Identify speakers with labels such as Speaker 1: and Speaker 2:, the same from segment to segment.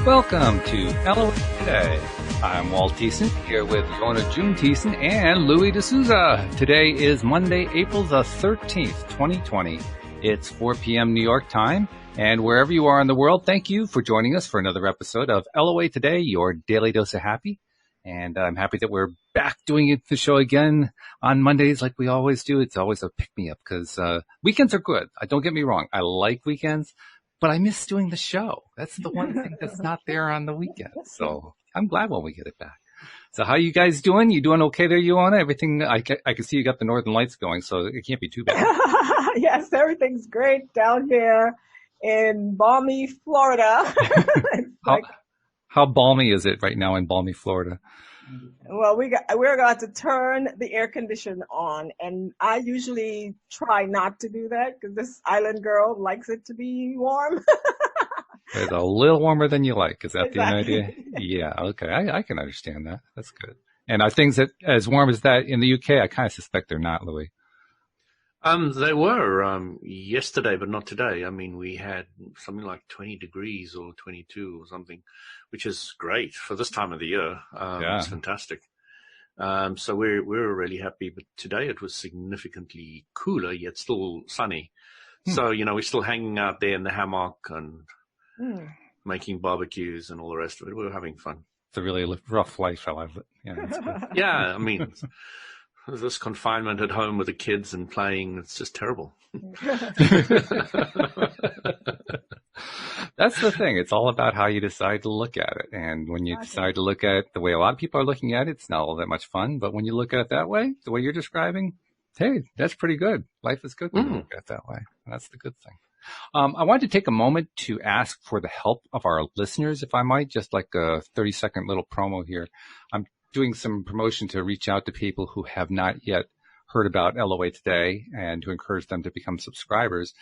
Speaker 1: Welcome to LOA Today. I'm Walt Thiessen, here with Uohna June Thiessen and Louis D'Souza. Today is Monday, April the 13th, 2020. It's 4 p.m. New York time, and wherever you are in the world, thank you for joining us for another episode of LOA Today, your daily dose of happy. And I'm happy that we're back doing the show again on Mondays like we always do. It's always a pick-me-up because weekends are good. Don't get me wrong. I like weekends. But I miss doing the show. That's the one thing that's not there on the weekend. So I'm glad when we get it back. So how you guys doing? You doing okay there, Uohna? Everything, I can see you got the Northern Lights going, so it can't be too bad.
Speaker 2: Yes, everything's great down here in balmy Florida.
Speaker 1: How balmy is it right now in balmy Florida?
Speaker 2: Well, we're going to turn the air conditioner on, and I usually try not to do that because this island girl likes it to be warm.
Speaker 1: It's a little warmer than you like. Is that
Speaker 2: Exactly.
Speaker 1: the idea? Yeah, okay. I can understand that. That's good. And are things that as warm as that in the UK? I kind of suspect they're not, Louis.
Speaker 3: They were yesterday, but not today. I mean, we had something like 20 degrees or 22 or something, which is great for this time of the year. It's fantastic. So we're really happy. But today it was significantly cooler, yet still sunny. So, we're still hanging out there in the hammock and making barbecues and all the rest of it. We were having fun.
Speaker 1: It's a really rough life, I love it. Yeah, that's good.
Speaker 3: Yeah, I mean, this confinement at home with the kids and playing, it's just terrible.
Speaker 1: That's the thing. It's all about how you decide to look at it. And when you decide to look at it the way a lot of people are looking at it, it's not all that much fun. But when you look at it that way, the way you're describing, hey, that's pretty good. Life is good when you look at it that way. And that's the good thing. I wanted to take a moment to ask for the help of our listeners, if I might, just like a 30-second little promo here. I'm doing some promotion to reach out to people who have not yet heard about LOA Today and to encourage them to become subscribers.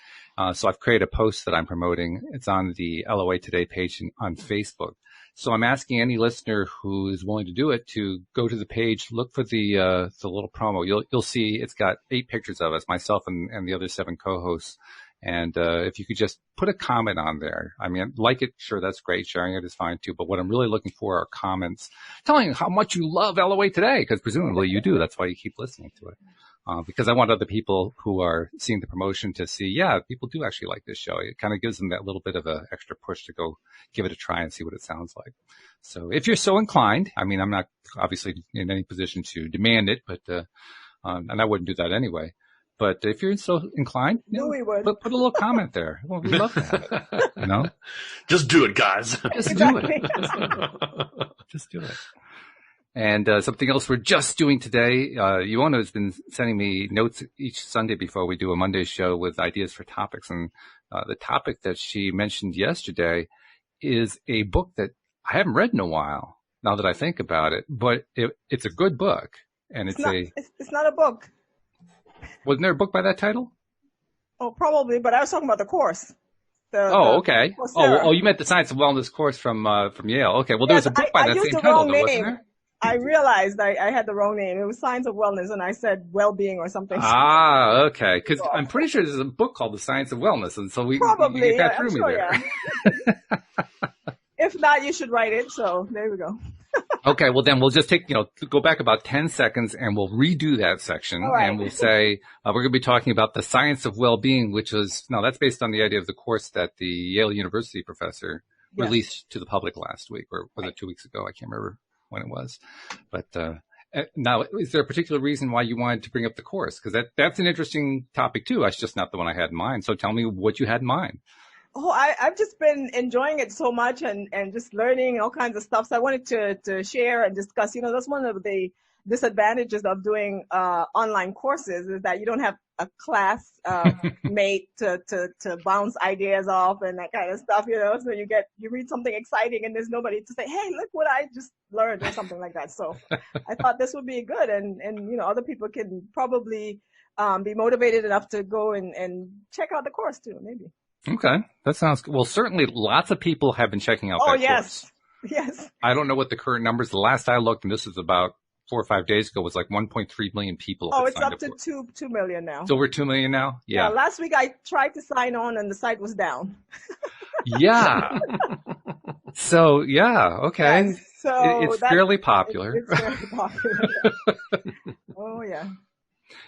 Speaker 1: So I've created a post that I'm promoting. It's on the LOA Today page on Facebook. So I'm asking any listener who is willing to do it to go to the page, look for the little promo. You'll see it's got 8 pictures of us, myself and the other 7 co-hosts. And if you could just put a comment on there. I mean, like it, sure, that's great. Sharing it is fine too. But what I'm really looking for are comments telling how much you love LOA Today, because presumably you do. That's why you keep listening to it. Because I want other people who are seeing the promotion to see, yeah, people do actually like this show. It kind of gives them that little bit of an extra push to go give it a try and see what it sounds like. So if you're so inclined, I mean, I'm not obviously in any position to demand it, but and I wouldn't do that anyway. But if you're so inclined,
Speaker 2: We would.
Speaker 1: put a little comment there. Well, we'd love to have it,
Speaker 3: Just do it, guys.
Speaker 1: Just do it. Just do it. And something else we're just doing today, Uohna has been sending me notes each Sunday before we do a Monday show with ideas for topics. And the topic that she mentioned yesterday is a book that I haven't read in a while, now that I think about it. But it's a good book. And it's
Speaker 2: not a book.
Speaker 1: Wasn't there a book by that title?
Speaker 2: Oh, probably, but I was talking about the course.
Speaker 1: Okay.
Speaker 2: Coursera.
Speaker 1: Oh, you meant the Science of Wellness course from Yale. Okay. Well, there was a book by that same title, though, wasn't there?
Speaker 2: I realized I had the wrong name. It was Science of Wellness, and I said well-being or something.
Speaker 1: Ah, okay. Because I'm pretty sure there's a book called The Science of Wellness, and so you got through me there.
Speaker 2: Yeah. If not, you should write it. So there we go.
Speaker 1: Okay, well then we'll just take, go back about 10 seconds and we'll redo that section.
Speaker 2: All right.
Speaker 1: And we'll say, we're going to be talking about the science of well-being, that's based on the idea of the course that the Yale University professor released to the public last week, or was it 2 weeks ago? I can't remember when it was. But, now, is there a particular reason why you wanted to bring up the course? Because that's an interesting topic too. That's just not the one I had in mind. So tell me what you had in mind.
Speaker 2: Oh, I've just been enjoying it so much and just learning all kinds of stuff. So I wanted to share and discuss, that's one of the disadvantages of doing online courses is that you don't have a class mate to bounce ideas off and that kind of stuff, so you read something exciting and there's nobody to say, hey, look what I just learned or something like that. So I thought this would be good and other people can probably be motivated enough to go and check out the course too, maybe.
Speaker 1: Okay, that sounds good. Well, certainly lots of people have been checking out that course.
Speaker 2: Yes.
Speaker 1: I don't know what the current numbers. The last I looked, and this was about 4 or 5 days ago, was like 1.3 million people.
Speaker 2: Oh, it's up to 2 million now.
Speaker 1: It's over 2 million now? Yeah.
Speaker 2: Last week I tried to sign on and the site was down.
Speaker 1: Yeah. So, yeah, okay.
Speaker 2: Yes, so
Speaker 1: It's fairly popular.
Speaker 2: It's fairly popular. Oh, yeah.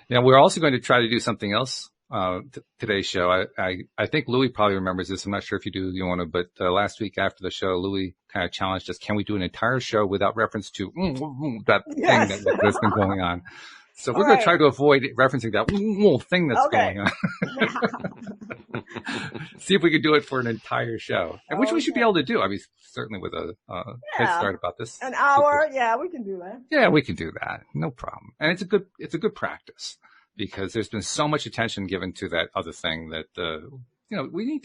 Speaker 1: Now, we're also going to try to do something else today's show. I think Louis probably remembers this. I'm not sure if you do, Uohna, but last week after the show, Louis kind of challenged us, can we do an entire show without reference to that
Speaker 2: Yes.
Speaker 1: thing that's been going on? So we're going to try to avoid referencing that thing that's going on. See if we could do it for an entire show, and which we should be able to do. I mean, certainly with a head start about this.
Speaker 2: An hour, yeah, we can do that.
Speaker 1: Yeah, we can do that. No problem. And it's a good practice because there's been so much attention given to that other thing that, we have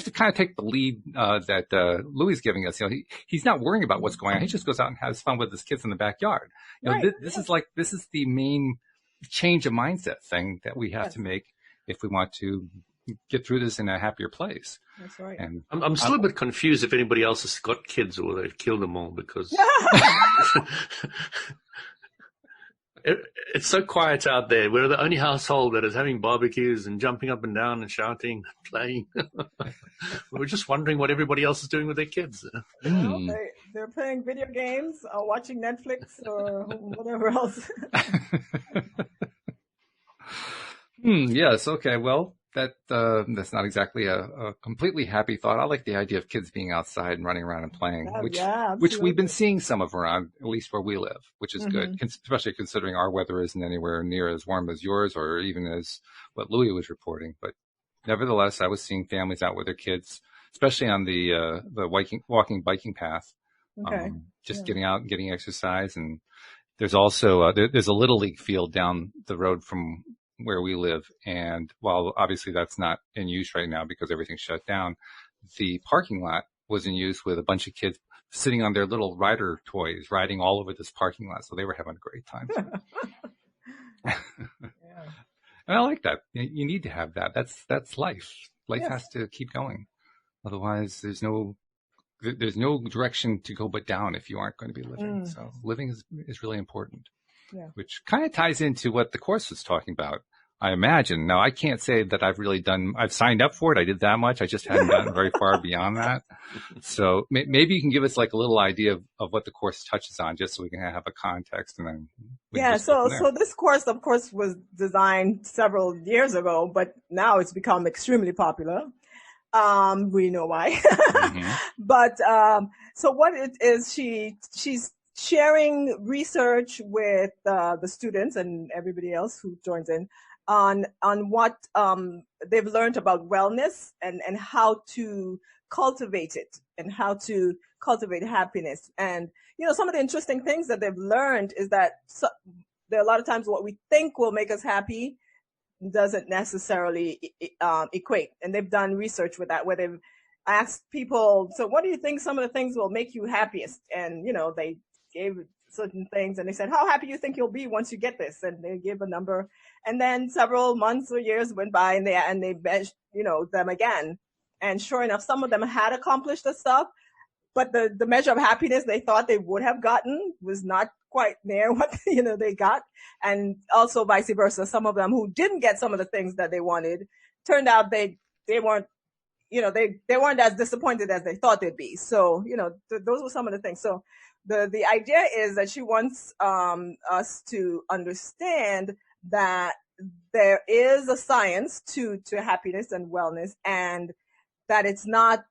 Speaker 1: to kind of take the lead, that, Louis is giving us. He's not worrying about what's going on. He just goes out and has fun with his kids in the backyard. This is the main change of mindset thing that we have to make if we want to get through this in a happier place.
Speaker 2: That's right.
Speaker 3: And I'm still a bit confused if anybody else has got kids or they've killed them all because it's so quiet out there. We're the only household that is having barbecues and jumping up and down and shouting, and playing. We're just wondering what everybody else is doing with their kids.
Speaker 2: Well, they're playing video games or watching Netflix or whatever else.
Speaker 1: Yes. Okay. Well, that's not exactly a completely happy thought. I like the idea of kids being outside and running around and playing, which we've been seeing some of around, at least where we live, which is good, especially considering our weather isn't anywhere near as warm as yours or even as what Louis was reporting. But nevertheless, I was seeing families out with their kids, especially on the walking biking path, getting out and getting exercise. And there's also there's a little league field down the road from where we live. And while obviously that's not in use right now because everything's shut down, the parking lot was in use with a bunch of kids sitting on their little rider toys, riding all over this parking lot. So they were having a great time. And I like that. You need to have that. That's life. Life has to keep going. Otherwise there's no direction to go but down if you aren't going to be living. So living is really important. Yeah. Which kind of ties into what the course was talking about, I imagine. Now, I can't say that I've signed up for it. I did that much. I just hadn't gotten very far beyond that. So maybe you can give us like a little idea of what the course touches on, just so we can have a context. And then
Speaker 2: so this course, of course, was designed several years ago, but now it's become extremely popular. We know why. But so what it is, she's sharing research with the students and everybody else who joins in on what they've learned about wellness and how to cultivate it and how to cultivate happiness. And, some of the interesting things that they've learned is that there are a lot of times what we think will make us happy doesn't necessarily equate. And they've done research with that, where they've asked people, so what do you think some of the things will make you happiest? And, they gave certain things and they said, how happy you think you'll be once you get this? And they gave a number. And then several months or years went by and they measured, them again. And sure enough, some of them had accomplished the stuff, but the measure of happiness they thought they would have gotten was not quite near what, they got. And also vice versa. Some of them who didn't get some of the things that they wanted, turned out they weren't, they weren't as disappointed as they thought they'd be. So, those were some of the things. So the idea is that she wants us to understand that there is a science to happiness and wellness, and that it's not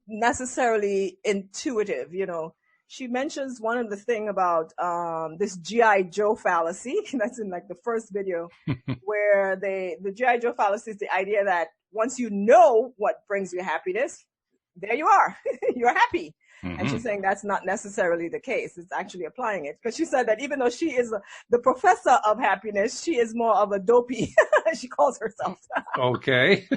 Speaker 2: necessarily intuitive. She mentions one of the thing about this G.I. Joe fallacy. That's in like the first video, where the G.I. Joe fallacy is the idea that once you know what brings you happiness, there you are. You're happy. And she's saying that's not necessarily the case. It's actually applying it. Because she said that even though she is the professor of happiness, she is more of a dopey, she calls herself.
Speaker 1: Okay.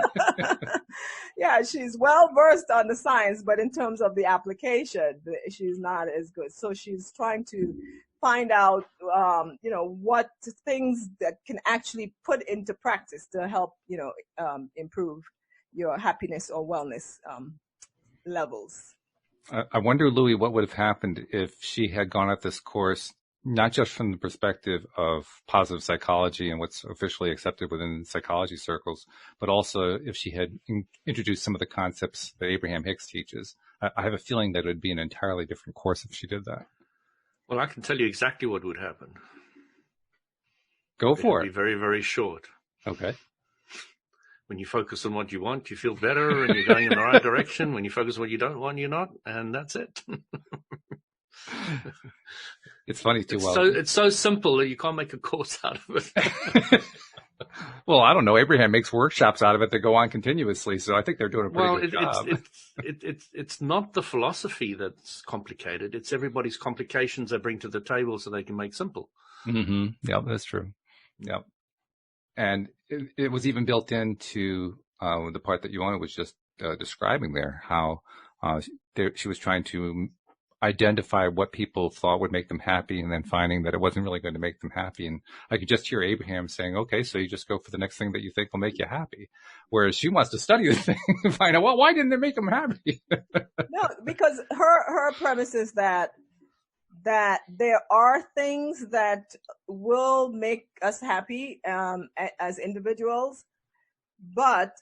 Speaker 2: Yeah, she's well versed on the science, but in terms of the application, she's not as good. So she's trying to find out, what things that can actually put into practice to help, improve your happiness or wellness levels.
Speaker 1: I wonder, Louis, what would have happened if she had gone at this course, not just from the perspective of positive psychology and what's officially accepted within psychology circles, but also if she had introduced some of the concepts that Abraham Hicks teaches I have a feeling that it would be an entirely different course if she did that.
Speaker 3: Well, I can tell you exactly what would happen.
Speaker 1: Go for it.
Speaker 3: It'd be very, very short.
Speaker 1: Okay.
Speaker 3: When you focus on what you want, you feel better and you're going in the right direction. When you focus on what you don't want, you're not, and that's it.
Speaker 1: It's funny too.
Speaker 3: It's so simple that you can't make a course out of it.
Speaker 1: Well, I don't know. Abraham makes workshops out of it that go on continuously, so I think they're doing a pretty good job.
Speaker 3: It's not the philosophy that's complicated. It's everybody's complications they bring to the table so they can make simple.
Speaker 1: Mm-hmm. Yeah, that's true. Yeah. And it was even built into the part that Uohna was just describing there, how she was trying to identify what people thought would make them happy and then finding that it wasn't really going to make them happy. And I could just hear Abraham saying, okay, so you just go for the next thing that you think will make you happy. Whereas she wants to study the thing and find out, well, why didn't it make them happy?
Speaker 2: No, because her premise is that there are things that will make us happy as individuals, but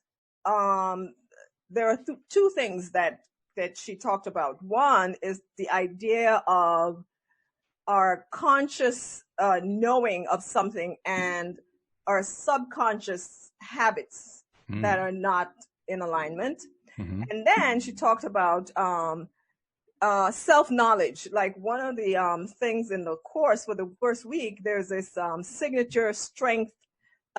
Speaker 2: there are two things that she talked about. One is the idea of our conscious knowing of something and our subconscious habits that are not in alignment. Mm-hmm. And then she talked about self-knowledge. Like one of the things in the course for the first week, there's this signature strength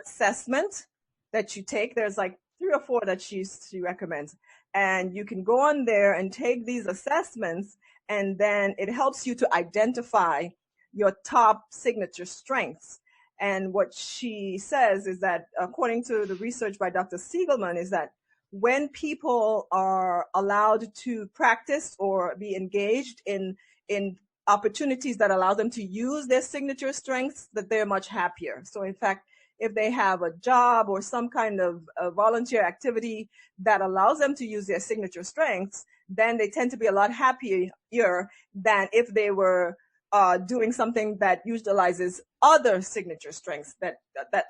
Speaker 2: assessment that you take. There's like 3 or 4 that she recommends. And you can go on there and take these assessments, and then it helps you to identify your top signature strengths. And what she says is that, according to the research by Dr. Siegelman, is that when people are allowed to practice or be engaged in opportunities that allow them to use their signature strengths, that they're much happier. So in fact, if they have a job or some kind of volunteer activity that allows them to use their signature strengths, then they tend to be a lot happier than if they were doing something that utilizes other signature strengths that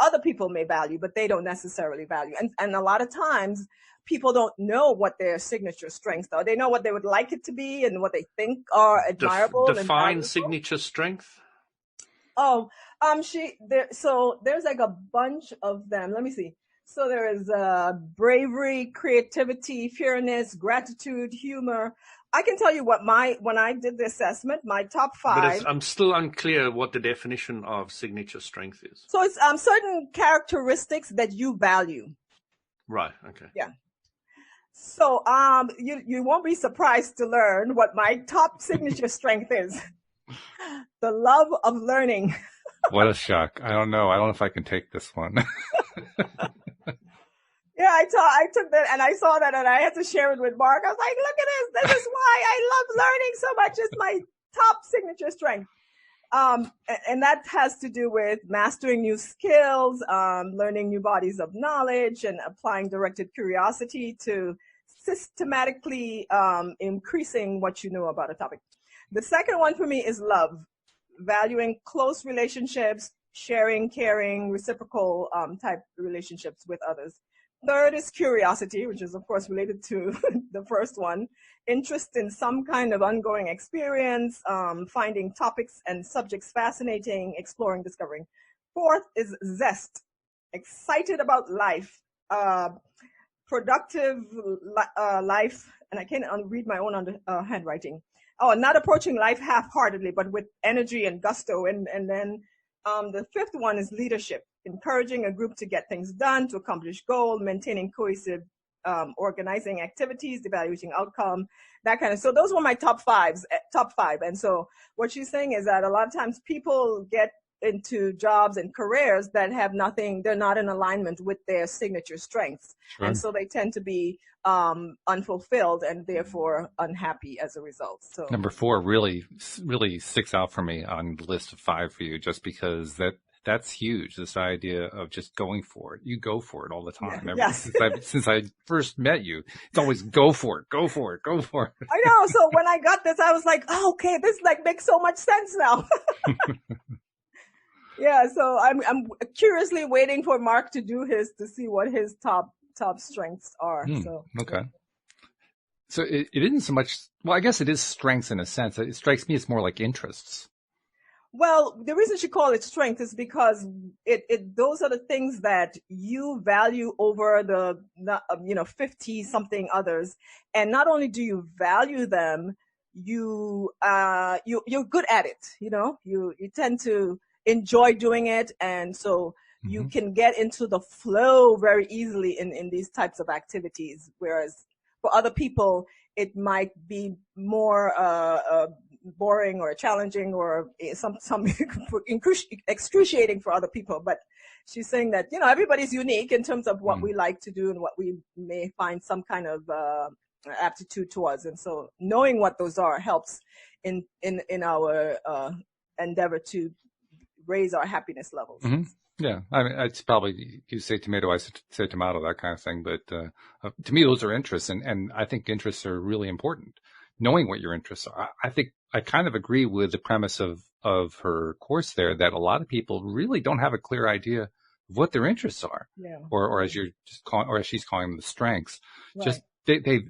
Speaker 2: other people may value, but they don't necessarily value. And a lot of times people don't know what their signature strengths are. They know what they would like it to be and what they think are admirable.
Speaker 3: Define signature strength.
Speaker 2: Oh, so there's like a bunch of them. Let me see. So there is bravery, creativity, fairness, gratitude, humor. I can tell you when I did the assessment, my top 5.
Speaker 3: But I'm still unclear what the definition of signature strength is.
Speaker 2: So it's certain characteristics that you value.
Speaker 3: Right. Okay.
Speaker 2: Yeah. So you won't be surprised to learn what my top signature strength is. The love of learning.
Speaker 1: What a shock. I don't know if I can take this one.
Speaker 2: Yeah, I took that and I saw that and I had to share it with Mark. I was like, look at this. This is why I love learning so much. It's my top signature strength. And that has to do with mastering new skills, learning new bodies of knowledge, and applying directed curiosity to systematically increasing what you know about a topic. The second one for me is love, valuing close relationships, sharing, caring, reciprocal type relationships with others. Third is curiosity, which is, of course, related to the first one. Interest in some kind of ongoing experience, finding topics and subjects fascinating, exploring, discovering. Fourth is zest, excited about life, productive life, and I can't read my own handwriting. Oh, not approaching life half-heartedly, but with energy and gusto. And then the fifth one is leadership, encouraging a group to get things done, to accomplish goals, maintaining cohesive organizing activities, evaluating outcome, that kind of. So those were my top 5. And so what she's saying is that a lot of times people get into jobs and careers that have nothing, they're not in alignment with their signature strengths. Sure. And so they tend to be unfulfilled and therefore unhappy as a result. So
Speaker 1: number 4 really sticks out for me on the list of 5 for you, just because that's huge. This idea of just going for it. You go for it all the time.
Speaker 2: Yeah. Yes.
Speaker 1: Since I first met you, it's always go for it, go for it, go for it.
Speaker 2: I know. So when I got this, I was like, oh, okay, this makes so much sense now. Yeah. So I'm curiously waiting for Mark to do his, to see what his top strengths are.
Speaker 1: Okay. So it isn't so much, well, I guess it is strengths in a sense. It strikes me as more like interests.
Speaker 2: Well, the reason she called it strength is because those are the things that you value over the 50 something others. And not only do you value them, you're good at it. You tend to enjoy doing it. And so you can get into the flow very easily in these types of activities. Whereas for other people, it might be more, boring or challenging or some excruciating for other people. But she's saying that, everybody's unique in terms of what we like to do and what we may find some kind of aptitude towards. And so knowing what those are helps in our endeavor to raise our happiness levels.
Speaker 1: Mm-hmm. Yeah, I mean, it's probably, you say tomato, I say tomato, that kind of thing. But to me, those are interests, and I think interests are really important. Knowing what your interests are. I think I kind of agree with the premise of her course there, that a lot of people really don't have a clear idea of what their interests are, or as you're just calling, or as she's calling them, the strengths. Right. Just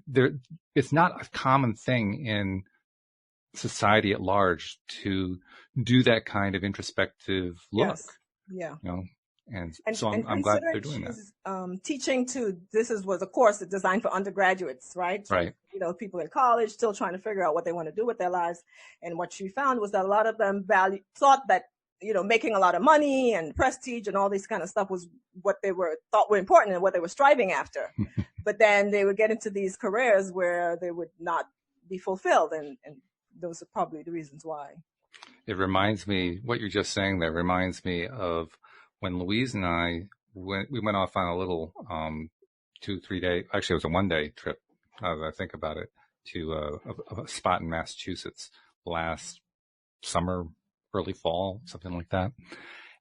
Speaker 1: they're it's not a common thing in society at large to do that kind of introspective look.
Speaker 2: Yes. Yeah.
Speaker 1: And so I'm glad they're doing
Speaker 2: that. Teaching was a course designed for undergraduates, right?
Speaker 1: Right.
Speaker 2: People in college still trying to figure out what they want to do with their lives. And what she found was that a lot of them thought that, making a lot of money and prestige and all this kind of stuff was what they thought were important and what they were striving after. But then they would get into these careers where they would not be fulfilled. And those are probably the reasons why.
Speaker 1: It reminds me, what you're just saying there reminds me of when Louise and I we went off on a little 2-3 day, actually it was a 1-day trip, now that I think about it, to a spot in Massachusetts last summer, early fall, something like that.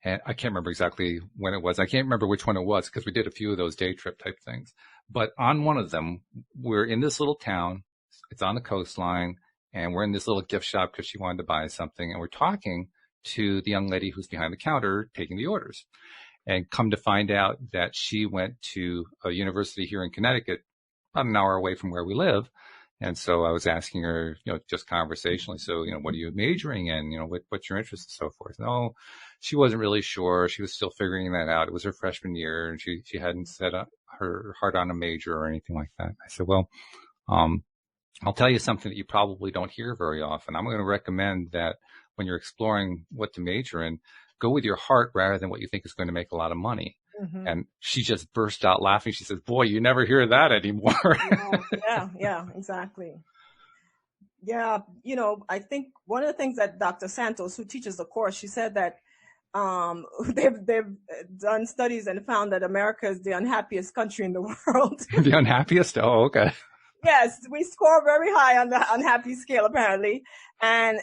Speaker 1: And I can't remember exactly when it was. I can't remember which one it was because we did a few of those day trip type things. But on one of them, we're in this little town. It's on the coastline. And we're in this little gift shop because she wanted to buy something. And we're talking to the young lady who's behind the counter taking the orders. And come to find out that she went to a university here in Connecticut, about an hour away from where we live. And so I was asking her, just conversationally, so, what are you majoring in? What's your interest and so forth? No, she wasn't really sure. She was still figuring that out. It was her freshman year and she hadn't set up her heart on a major or anything like that. I said, well, I'll tell you something that you probably don't hear very often. I'm going to recommend that when you're exploring what to major in, go with your heart rather than what you think is going to make a lot of money. Mm-hmm. And she just burst out laughing. She says, boy, you never hear that anymore.
Speaker 2: Yeah, exactly. Yeah, I think one of the things that Dr. Santos, who teaches the course, she said that they've done studies and found that America is the unhappiest country in the world.
Speaker 1: The unhappiest? Oh, okay.
Speaker 2: Yes, we score very high on the unhappy scale, apparently. And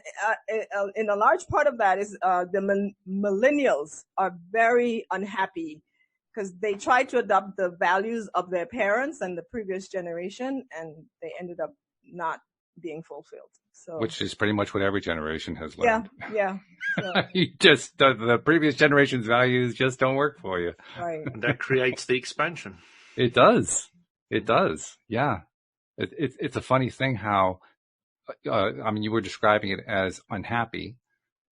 Speaker 2: in a large part of that is the millennials are very unhappy because they tried to adopt the values of their parents and the previous generation, and they ended up not being fulfilled. So,
Speaker 1: which is pretty much what every generation has learned.
Speaker 2: Yeah.
Speaker 1: You just the previous generation's values just don't work for you.
Speaker 2: Right.
Speaker 3: And that creates the expansion.
Speaker 1: It does. Yeah. It's a funny thing how, you were describing it as unhappy,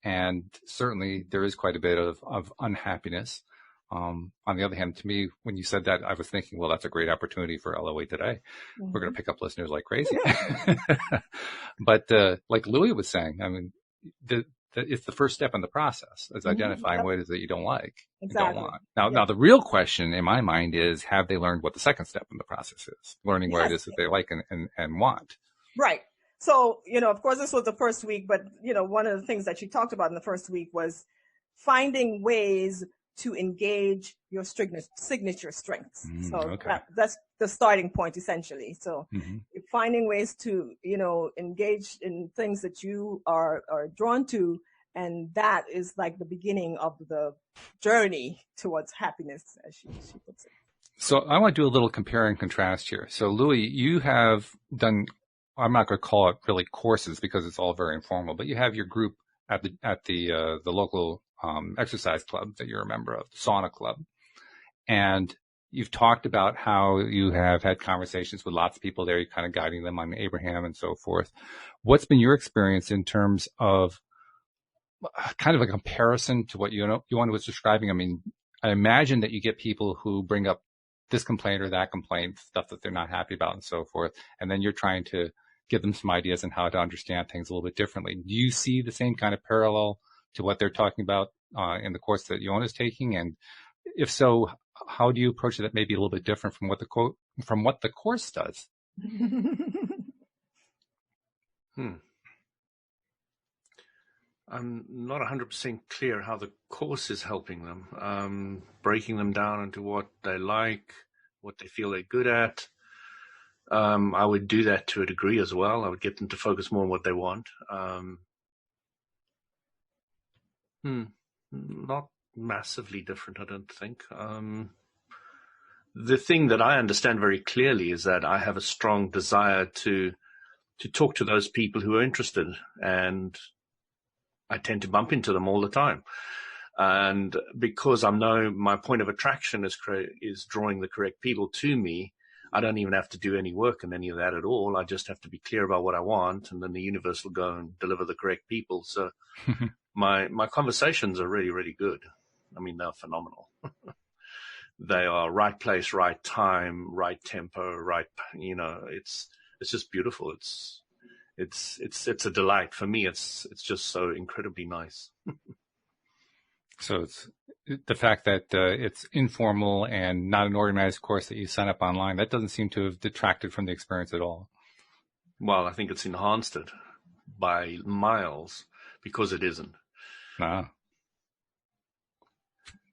Speaker 1: and certainly there is quite a bit of unhappiness. On the other hand, to me, when you said that, I was thinking, well, that's a great opportunity for LOA Today. Mm-hmm. We're going to pick up listeners like crazy. But like Louie was saying, it's the first step in the process, is identifying what it is that you don't like,
Speaker 2: exactly.
Speaker 1: Don't want. Now, the real question in my mind is, have they learned what the second step in the process is? Learning what it is that they like and want.
Speaker 2: Right. So, of course, this was the first week, but, one of the things that she talked about in the first week was finding ways to engage your signature strengths. So that's the starting point, essentially. So finding ways to, engage in things that you are drawn to. And that is like the beginning of the journey towards happiness, as she puts it.
Speaker 1: So I want to do a little compare and contrast here. So Louie, you have done, I'm not going to call it really courses because it's all very informal, but you have your group at the local exercise club that you're a member of, the sauna club. And you've talked about how you have had conversations with lots of people there. You're kind of guiding them on Abraham and so forth. What's been your experience in terms of kind of a comparison to what Uohna was describing? I mean, I imagine that you get people who bring up this complaint or that complaint, stuff that they're not happy about and so forth, and then you're trying to give them some ideas on how to understand things a little bit differently. Do you see the same kind of parallel to what they're talking about in the course that Uohna is taking? And if so, how do you approach it that may be a little bit different from what the course does?
Speaker 3: I'm not 100% clear how the course is helping them, breaking them down into what they like, what they feel they're good at. I would do that to a degree as well. I would get them to focus more on what they want. Not massively different, I don't think. The thing that I understand very clearly is that I have a strong desire to talk to those people who are interested, and I tend to bump into them all the time. And because I know my point of attraction is drawing the correct people to me, I don't even have to do any work in any of that at all. I just have to be clear about what I want, and then the universe will go and deliver the correct people. So my conversations are really, really good. I mean, they're phenomenal. They are right place, right time, right tempo, right, it's just beautiful. It's a delight for me. It's just so incredibly nice.
Speaker 1: So it's the fact that it's informal and not an organized course that you sign up online, that doesn't seem to have detracted from the experience at all.
Speaker 3: Well, I think it's enhanced it by miles because it isn't.
Speaker 1: Ah.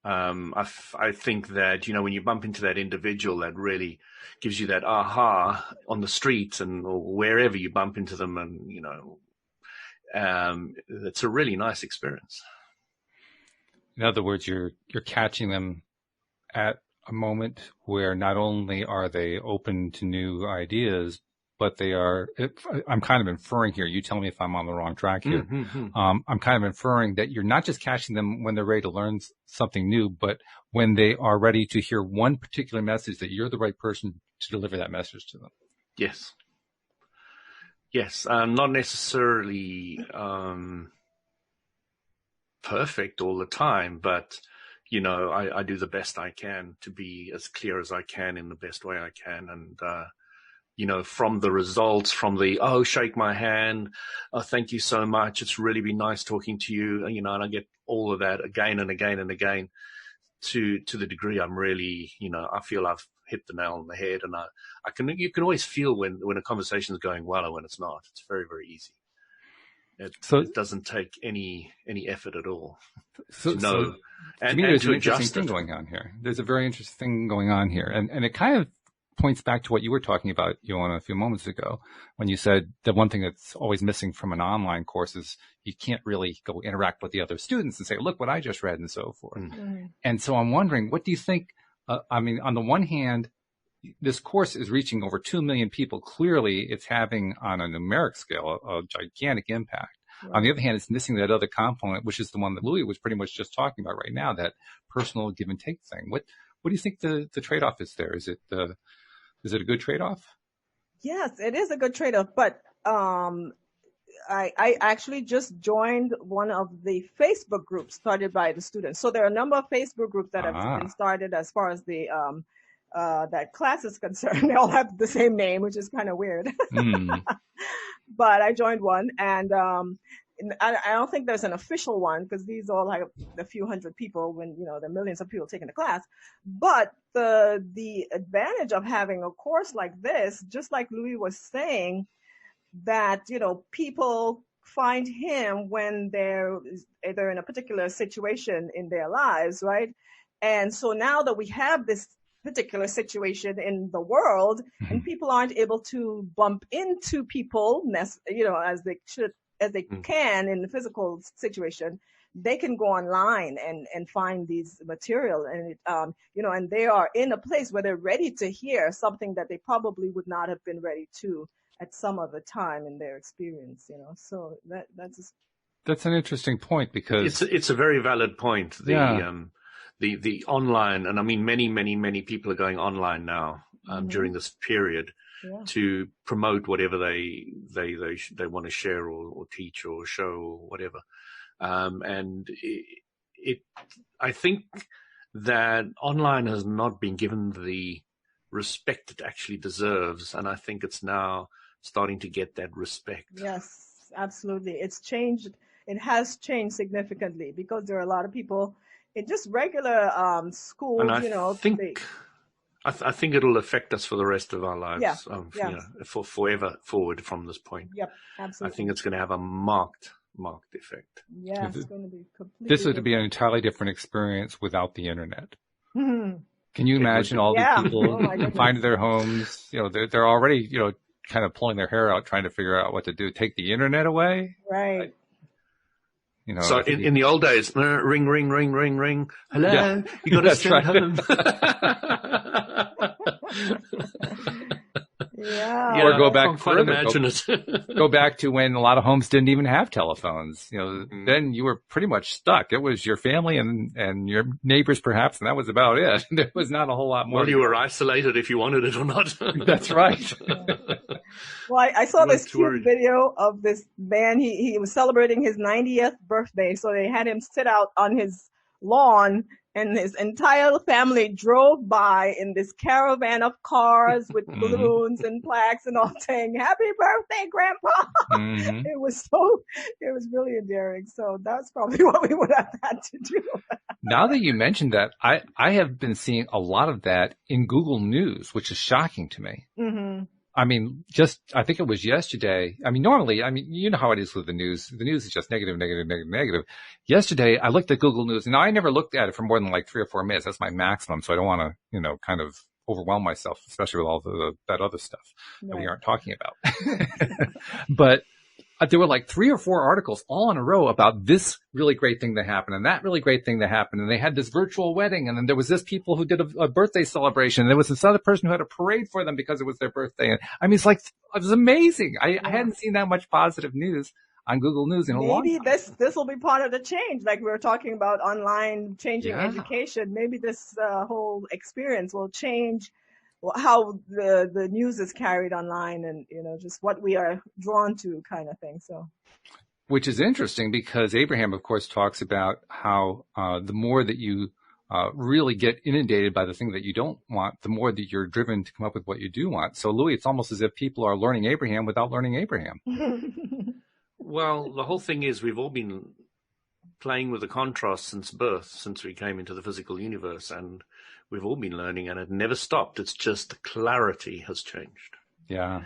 Speaker 3: I think that, when you bump into that individual that really gives you that aha on the street or wherever you bump into them, and, it's a really nice experience.
Speaker 1: In other words, you're catching them at a moment where not only are they open to new ideas, but they are, I'm kind of inferring here, you tell me if I'm on the wrong track here. Mm-hmm. I'm kind of inferring that you're not just catching them when they're ready to learn something new, but when they are ready to hear one particular message, that you're the right person to deliver that message to them.
Speaker 3: Yes. Yes. Not necessarily perfect all the time, but, I do the best I can to be as clear as I can in the best way I can. And, from the results, from the, shake my hand, thank you so much, it's really been nice talking to you, and I get all of that again and again and again to the degree I'm really, I feel I've hit the nail on the head, and you can always feel when a conversation is going well or when it's not. It's very, very easy. It doesn't take any effort at all.
Speaker 1: To me, there's an interesting thing going on here. There's a very interesting thing going on here, and it kind of points back to what you were talking about, Uohna, a few moments ago, when you said the one thing that's always missing from an online course is you can't really go interact with the other students and say, look what I just read and so forth. Mm-hmm. And so I'm wondering, what do you think? On the one hand, this course is reaching over 2 million people. Clearly, it's having, on a numeric scale, a gigantic impact. Right. On the other hand, it's missing that other component, which is the one that Louis was pretty much just talking about right now, that personal give and take thing. What do you think the trade-off is there? Is it a good trade-off?
Speaker 2: Yes, it is a good trade-off. But I actually just joined one of the Facebook groups started by the students. So there are a number of Facebook groups that have been started as far as the that class is concerned. They all have the same name, which is kind of weird. Mm. But I joined one, and I don't think there's an official one because these all have a few hundred people when, there are millions of people taking the class. But the advantage of having a course like this, just like Louis was saying, that, people find him when they're either in a particular situation in their lives, right? And so now that we have this particular situation in the world, mm-hmm. and people aren't able to bump into people, as they should, as they mm-hmm. can in the physical situation, they can go online and find these material, and and they are in a place where they're ready to hear something that they probably would not have been ready to at some other time in their experience, So that's an
Speaker 1: interesting point, because
Speaker 3: it's a very valid point. the online, and I mean many people are going online now during this period to promote whatever they want to share or teach or show or whatever. And I think that online has not been given the respect it actually deserves, and I think it's now starting to get that respect.
Speaker 2: Yes, absolutely. It's changed. It has changed significantly because there are a lot of people in just regular schools,
Speaker 3: and I think it'll affect us for the rest of our lives, for forever forward from this point.
Speaker 2: Yep, absolutely.
Speaker 3: I think it's going to have a marked effect.
Speaker 2: Yeah, it's going to be completely
Speaker 1: This would be an
Speaker 2: different.
Speaker 1: entirely different experience without the internet.
Speaker 2: Mhm.
Speaker 1: Can you imagine all these people find their homes? They're already, kind of pulling their hair out trying to figure out what to do. Take the internet away?
Speaker 2: Right.
Speaker 3: So in the old days, ring, ring, ring, ring, ring. Hello,
Speaker 1: Yeah.
Speaker 3: you got to stay home.
Speaker 2: Yeah.
Speaker 1: Or go back
Speaker 3: I can't quite imagine it.
Speaker 1: Go back to when a lot of homes didn't even have telephones. Then you were pretty much stuck. It was your family and your neighbors perhaps, and that was about it. There was not a whole lot more.
Speaker 3: Well, you were isolated if you wanted it or not.
Speaker 1: That's right.
Speaker 2: Well, I saw this cute video of this man. He was celebrating his 90th birthday, so they had him sit out on his lawn, and his entire family drove by in this caravan of cars with balloons and plaques and all saying, "Happy birthday, Grandpa."
Speaker 1: Mm-hmm.
Speaker 2: It was really endearing. So that's probably what we would have had to do.
Speaker 1: Now that you mentioned that, I have been seeing a lot of that in Google News, which is shocking to me.
Speaker 2: Mm-hmm.
Speaker 1: I mean, I think it was yesterday. I mean, normally, you know how it is with the news. The news is just negative, negative, negative, negative. Yesterday, I looked at Google News, and I never looked at it for more than like 3 or 4 minutes. That's my maximum. So I don't want to, kind of overwhelm myself, especially with all that other stuff that we aren't talking about. But there were like 3 or 4 articles all in a row about this really great thing that happened and that really great thing that happened. And they had this virtual wedding. And then there was this people who did a birthday celebration. And there was this other person who had a parade for them because it was their birthday. And I mean, it was amazing. I hadn't seen that much positive news on Google News in a long time.
Speaker 2: Maybe this will be part of the change. Like we were talking about online changing education. Maybe this whole experience will change how the news is carried online and, just what we are drawn to kind of thing. So,
Speaker 1: which is interesting because Abraham, of course, talks about how the more that you really get inundated by the thing that you don't want, the more that you're driven to come up with what you do want. So, Louis, it's almost as if people are learning Abraham without learning Abraham.
Speaker 3: Well, the whole thing is we've all been playing with the contrast since birth, since we came into the physical universe, and we've all been learning, and it never stopped. It's just the clarity has changed.
Speaker 1: Yeah.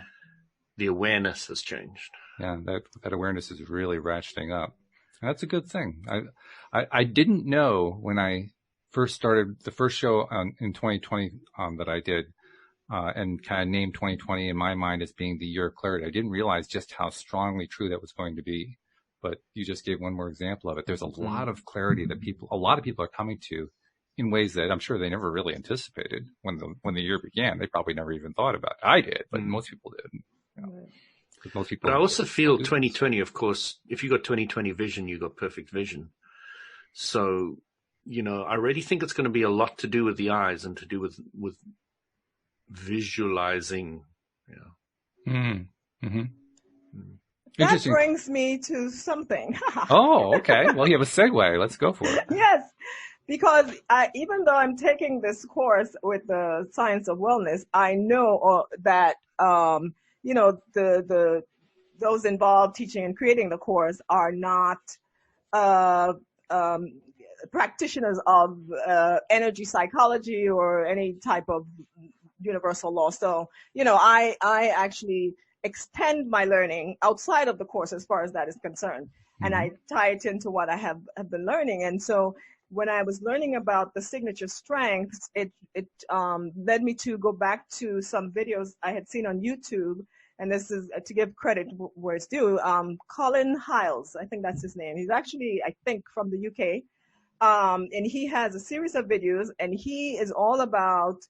Speaker 3: The awareness has changed.
Speaker 1: Yeah, that awareness is really ratcheting up. And that's a good thing. I didn't know when I first started the first show in 2020 that I did, and kind of named 2020 in my mind as being the year of clarity. I didn't realize just how strongly true that was going to be. But you just gave one more example of it. There's a lot of clarity that a lot of people are coming to in ways that I'm sure they never really anticipated when the year began. They probably never even thought about it. I did, but most people did. Most people.
Speaker 3: But I also feel 2020, of course, if you got 2020 vision, you got perfect vision. So, I really think it's going to be a lot to do with the eyes and to do with visualizing.
Speaker 1: Mm-hmm.
Speaker 2: That brings me to something.
Speaker 1: Oh, okay. Well, you have a segue. Let's go for it.
Speaker 2: Yes, because even though I'm taking this course with the science of wellness, I know that those involved teaching and creating the course are not practitioners of energy psychology or any type of universal law. So, I actually extend my learning outside of the course as far as that is concerned. Mm-hmm. And I tie it into what I have been learning. And so when I was learning about the signature strengths, it led me to go back to some videos I had seen on YouTube. And this is to give credit where it's due. Colin Hiles, I think that's his name. He's actually, I think, from the UK. And he has a series of videos, and he is all about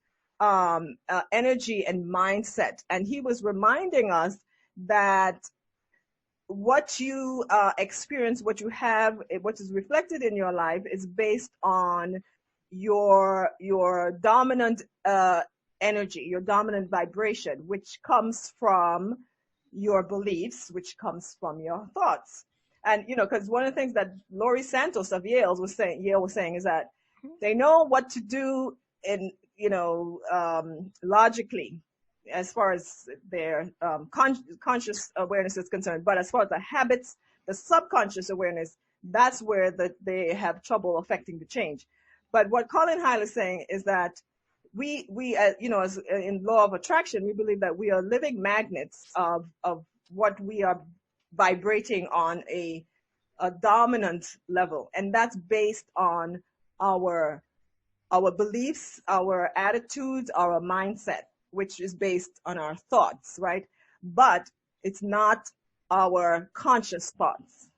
Speaker 2: energy and mindset. And he was reminding us that what you experience, what you have, what is reflected in your life is based on your dominant energy, your dominant vibration, which comes from your beliefs, which comes from your thoughts. And, because one of the things that Laurie Santos of Yale was saying is that they know what to do in, logically, as far as their conscious awareness is concerned. But as far as the habits, the subconscious awareness, that's where they have trouble affecting the change. But what Colin Hyle is saying is that we as in law of attraction, we believe that we are living magnets of what we are vibrating on a dominant level, and that's based on our beliefs, our attitudes, our mindset, which is based on our thoughts, right? But it's not our conscious thoughts.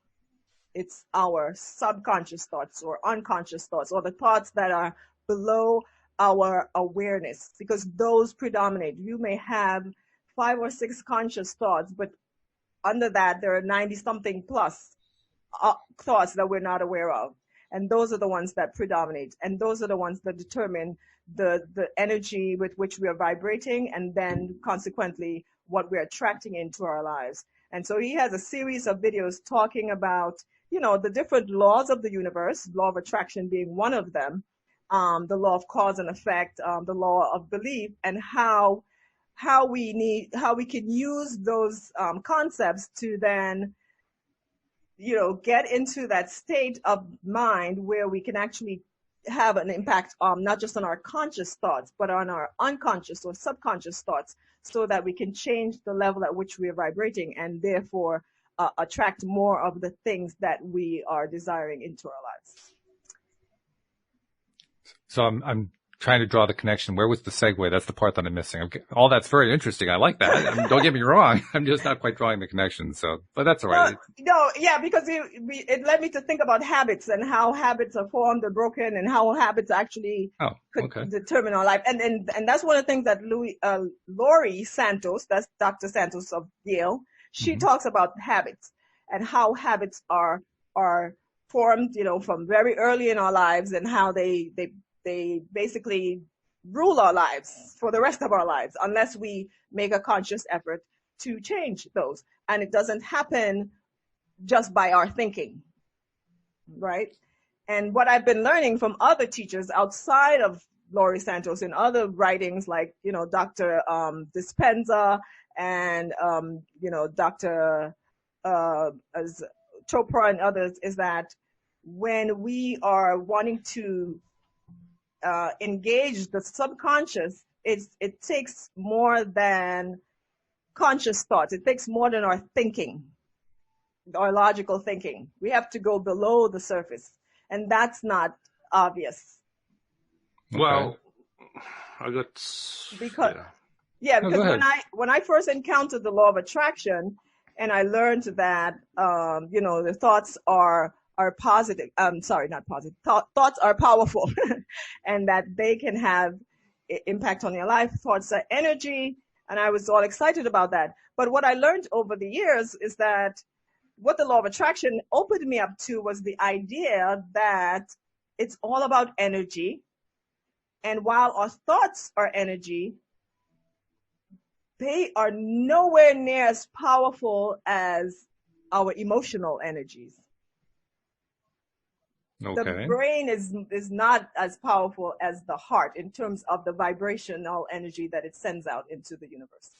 Speaker 2: It's our subconscious thoughts or unconscious thoughts, or the thoughts that are below our awareness, because those predominate. You may have 5 or 6 conscious thoughts, but under that there are 90 something plus thoughts that we're not aware of. And those are the ones that predominate. And those are the ones that determine the energy with which we are vibrating, and then consequently what we're attracting into our lives. And so he has a series of videos talking about, the different laws of the universe, law of attraction being one of them, the law of cause and effect, the law of belief, and how we can use those concepts to then get into that state of mind where we can actually have an impact not just on our conscious thoughts, but on our unconscious or subconscious thoughts, so that we can change the level at which we are vibrating, and therefore attract more of the things that we are desiring into our lives.
Speaker 1: So I'm trying to draw the connection. Where was the segue? That's the part that I'm missing. All that's very interesting. I like that. I mean, don't get me wrong. I'm just not quite drawing the connection. So, but that's all right.
Speaker 2: Because it led me to think about habits and how habits are formed or broken, and how habits actually could determine our life. And that's one of the things that Laurie Santos, that's Dr. Santos of Yale, she talks about habits and how habits are formed, from very early in our lives, and how they basically rule our lives for the rest of our lives, unless we make a conscious effort to change those. And it doesn't happen just by our thinking, right? And what I've been learning from other teachers outside of Laurie Santos in other writings, like, Dr. Dispenza and, Dr. Chopra and others, is that when we are wanting to engage the subconscious, it takes more than conscious thoughts. It takes more than our thinking, our logical thinking. We have to go below the surface, and that's not obvious.
Speaker 3: Well, I got
Speaker 2: because when I first encountered the law of attraction, and I learned that the thoughts are positive. Sorry, not positive. Thoughts are powerful, and that they can have impact on your life. Thoughts are energy, and I was all excited about that. But what I learned over the years is that what the law of attraction opened me up to was the idea that it's all about energy. And while our thoughts are energy, they are nowhere near as powerful as our emotional energies.
Speaker 1: Okay.
Speaker 2: The brain is not as powerful as the heart in terms of the vibrational energy that it sends out into the universe.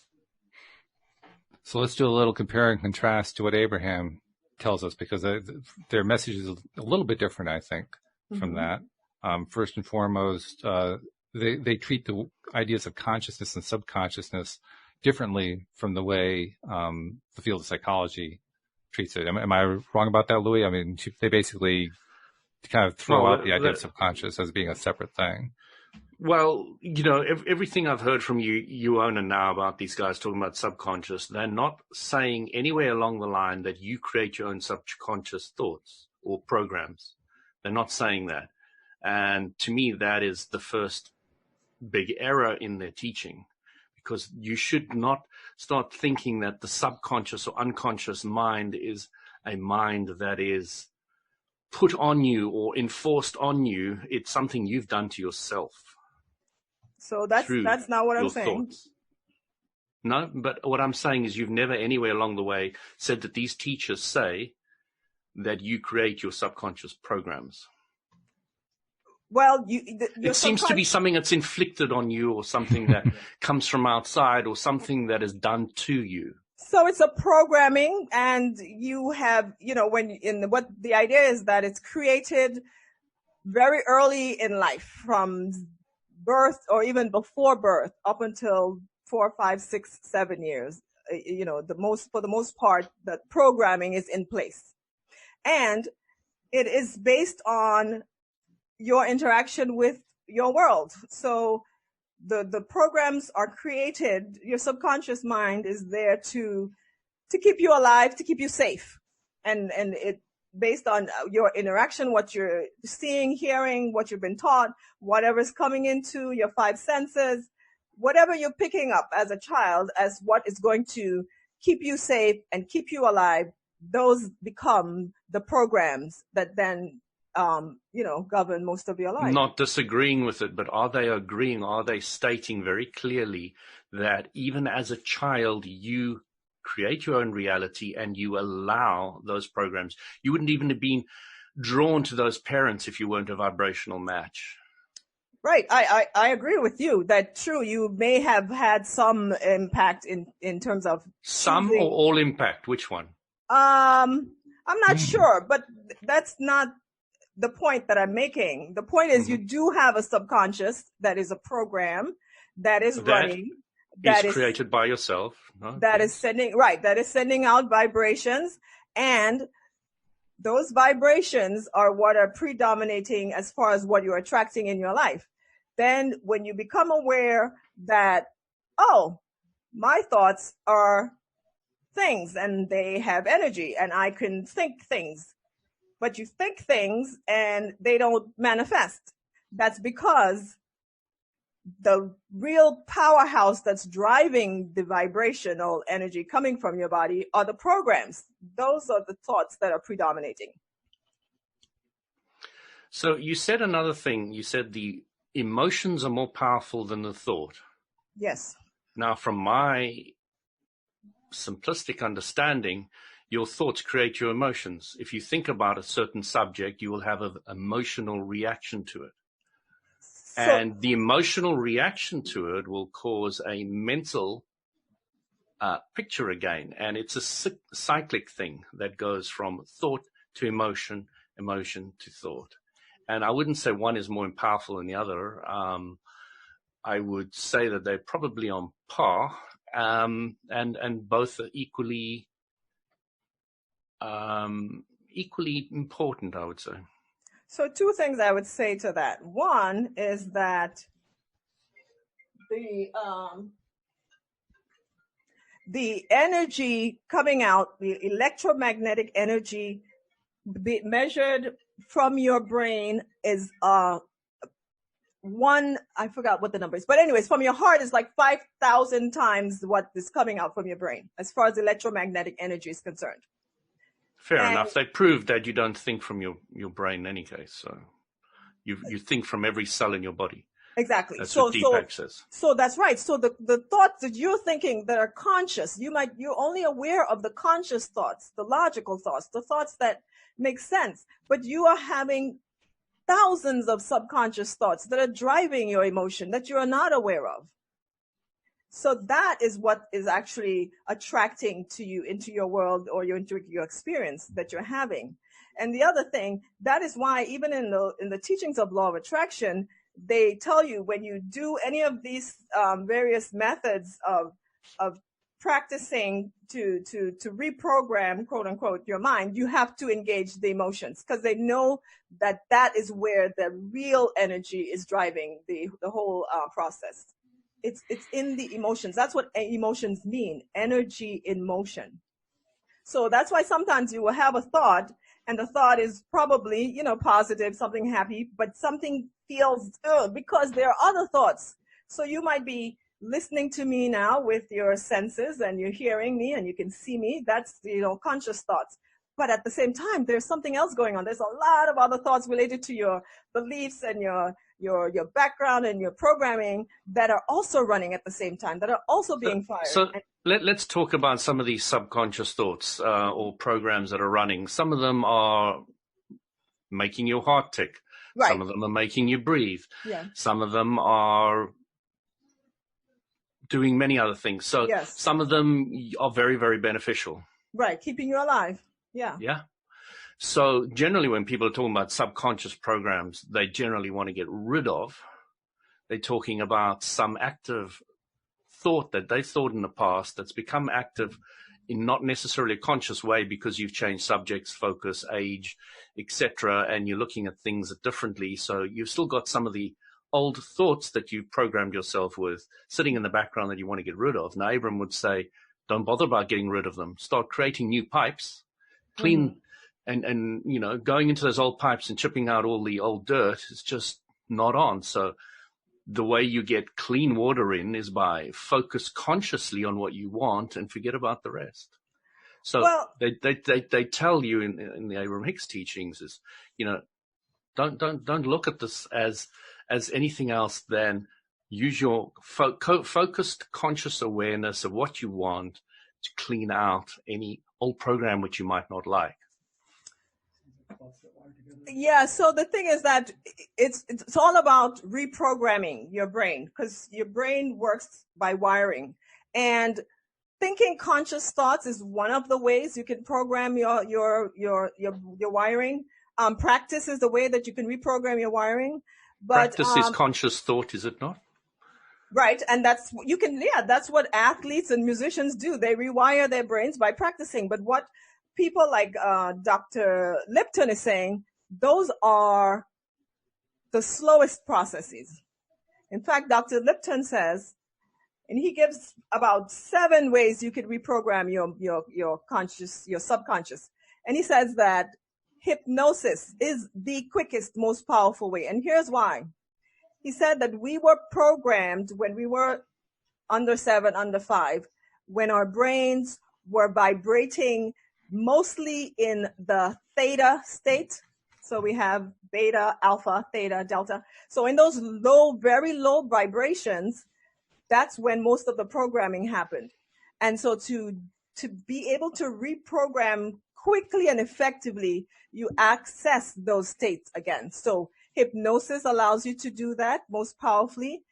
Speaker 1: So let's do a little compare and contrast to what Abraham tells us, because their message is a little bit different, I think, from that. First and foremost, they treat the ideas of consciousness and subconsciousness differently from the way the field of psychology treats it. Am I wrong about that, Louis? I mean, they basically kind of throw out the idea of subconscious as being a separate thing.
Speaker 3: Well, everything I've heard from Uohna now about these guys talking about subconscious, they're not saying anywhere along the line that you create your own subconscious thoughts or programs. They're not saying that. And to me, that is the first big error in their teaching, because you should not start thinking that the subconscious or unconscious mind is a mind that is put on you or enforced on you. It's something you've done to yourself.
Speaker 2: So that's not what I'm saying.
Speaker 3: Thoughts. No, but what I'm saying is you've never anywhere along the way said that these teachers say that you create your subconscious programs.
Speaker 2: Well,
Speaker 3: it seems to be something that's inflicted on you, or something that comes from outside, or something that is done to you.
Speaker 2: So it's a programming, and you have, what the idea is that it's created very early in life, from birth or even before birth up until 4, 5, 6, 7 years. For the most part, the programming is in place, and it is based on your interaction with your world. So the programs are created. Your subconscious mind is there to keep you alive, to keep you safe, and it based on your interaction, what you're seeing, hearing, what you've been taught, whatever's coming into your 5 senses, whatever you're picking up as a child as what is going to keep you safe and keep you alive. Those become the programs that then govern most of your life.
Speaker 3: Not disagreeing with it, but are they agreeing? Are they stating very clearly that even as a child, you create your own reality and you allow those programs? You wouldn't even have been drawn to those parents if you weren't a vibrational match.
Speaker 2: Right. I agree with you that true. You may have had some impact in terms of
Speaker 3: some or all impact. Which one?
Speaker 2: I'm not sure, but that's not the point that I'm making. The point is you do have a subconscious that is a program that is running.
Speaker 3: That is created by yourself. No?
Speaker 2: That is sending out vibrations, and those vibrations are what are predominating as far as what you're attracting in your life. Then when you become aware that, oh, my thoughts are things and they have energy and I can think things, but you think things and they don't manifest. That's because the real powerhouse that's driving the vibrational energy coming from your body are the programs. Those are the thoughts that are predominating.
Speaker 3: So you said another thing. You said the emotions are more powerful than the thought.
Speaker 2: Yes.
Speaker 3: Now, from my simplistic understanding, your thoughts create your emotions. If you think about a certain subject, you will have an emotional reaction to it. And the emotional reaction to it will cause a mental picture again. And it's a cyclic thing that goes from thought to emotion, emotion to thought. And I wouldn't say one is more powerful than the other. I would say that they're probably on par, and both are equally important, I would say.
Speaker 2: So 2 things I would say to that. One is that the energy coming out, the electromagnetic energy measured from your brain is I forgot what the number is, but anyways, from your heart is like 5,000 times what is coming out from your brain as far as electromagnetic energy is concerned.
Speaker 3: Fair enough. They proved that you don't think from your brain in any case. So you think from every cell in your body.
Speaker 2: Exactly.
Speaker 3: That's what Deepak says.
Speaker 2: So that's right. So the thoughts that you're thinking that are conscious, you're only aware of the conscious thoughts, the logical thoughts, the thoughts that make sense. But you are having thousands of subconscious thoughts that are driving your emotion that you are not aware of. So that is what is actually attracting to you into your world or into your experience that you're having. And the other thing, that is why even in the teachings of law of attraction, they tell you when you do any of these various methods of practicing to reprogram, quote unquote, your mind, you have to engage the emotions, because they know that is where the real energy is driving the whole process. It's in the emotions. That's what emotions mean, energy in motion. So that's why sometimes you will have a thought, and the thought is probably, positive, something happy, but something feels because there are other thoughts. So you might be listening to me now with your senses and you're hearing me and you can see me. That's, conscious thoughts. But at the same time, there's something else going on. There's a lot of other thoughts related to your beliefs and your background and your programming that are also running at the same time, that are also being fired.
Speaker 3: So let's talk about some of these subconscious thoughts or programs that are running. Some of them are making your heart tick.
Speaker 2: Right.
Speaker 3: Some of them are making you breathe.
Speaker 2: Yeah.
Speaker 3: Some of them are doing many other things. So
Speaker 2: yes.
Speaker 3: Some of them are very, very beneficial.
Speaker 2: Right. Keeping you alive. Yeah.
Speaker 3: Yeah. So generally when people are talking about subconscious programs, they generally want to get rid of. They're talking about some active thought that they thought in the past that's become active in not necessarily a conscious way because you've changed subjects, focus, age, etc., and you're looking at things differently. So you've still got some of the old thoughts that you programmed yourself with sitting in the background that you want to get rid of. Now, Abram would say, don't bother about getting rid of them. Start creating new pipes, clean, and you know, going into those old pipes and chipping out all the old dirt is just not on. So the way you get clean water in is by focus consciously on what you want and forget about the rest. So they tell you in the Abraham Hicks teachings is, you know, don't look at this as anything else than use your focused conscious awareness of what you want to clean out any old program which you might not like.
Speaker 2: Yeah, so the thing is that it's all about reprogramming your brain, because your brain works by wiring, and thinking conscious thoughts is one of the ways you can program your wiring. Practice is the way that you can reprogram your wiring. But
Speaker 3: practice is conscious thought, is it not?
Speaker 2: Right, and that's what athletes and musicians do. They rewire their brains by practicing. But what people like Dr. Lipton is saying, those are the slowest processes. In fact, Dr. Lipton says, and he gives about 7 ways you could reprogram your conscious, your subconscious. And he says that hypnosis is the quickest, most powerful way. And here's why. He said that we were programmed when we were under 7, under 5, when our brains were vibrating mostly in the theta state. So we have beta, alpha, theta, delta. So in those low, very low vibrations, that's when most of the programming happened. And so to be able to reprogram quickly and effectively, you access those states again. So hypnosis allows you to do that most powerfully.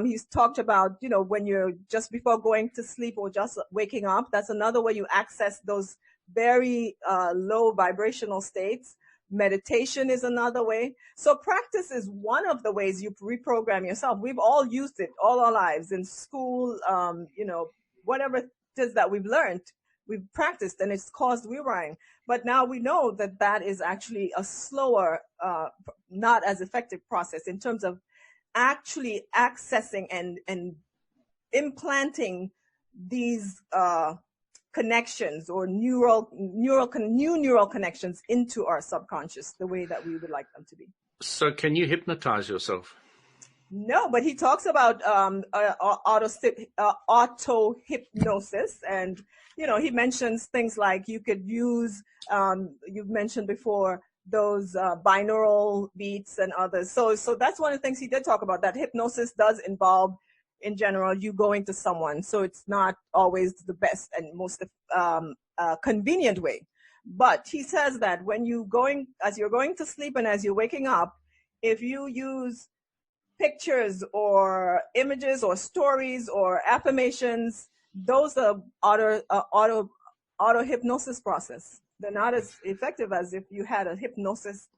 Speaker 2: He's talked about, you know, when you're just before going to sleep or just waking up, that's another way you access those very low vibrational states. Meditation is another way. So practice is one of the ways you reprogram yourself. We've all used it all our lives in school, you know, whatever it is that we've learned, we've practiced, and it's caused rewiring. But now we know that that is actually a slower, not as effective process in terms of actually accessing and implanting these connections or new neural connections into our subconscious the way that we would like them to be.
Speaker 3: So can you hypnotize yourself?
Speaker 2: No, but he talks about auto hypnosis, and you know, he mentions things like you could use you've mentioned before those binaural beats and others. So that's one of the things he did talk about, that hypnosis does involve, in general, you going to someone. So it's not always the best and most convenient way. But he says that when as you're going to sleep and as you're waking up, if you use pictures or images or stories or affirmations, those are auto hypnosis process. They're not as effective as if you had a hypnotist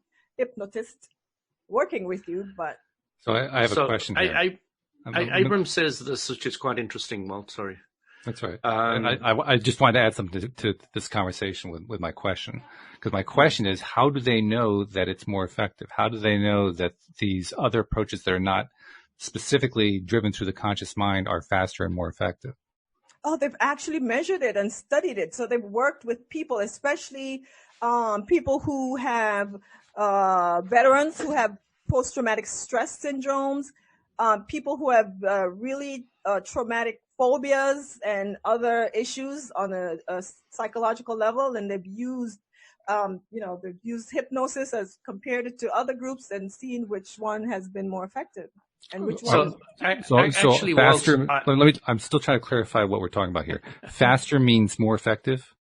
Speaker 2: working with you. But
Speaker 1: so I have a question here.
Speaker 3: Abram says this, which is quite interesting. Well, sorry.
Speaker 1: That's right. I just wanted to add something to this conversation with my question, because my question is, how do they know that it's more effective? How do they know that these other approaches that are not specifically driven through the conscious mind are faster and more effective?
Speaker 2: Oh, they've actually measured it and studied it. So they've worked with people, especially people who have veterans who have post-traumatic stress syndromes, people who have really traumatic phobias and other issues on a psychological level, and they've used they've used hypnosis as compared it to other groups and seen which one has been more effective and which one.
Speaker 1: Actually, faster. I'm still trying to clarify what we're talking about here. Faster means more effective?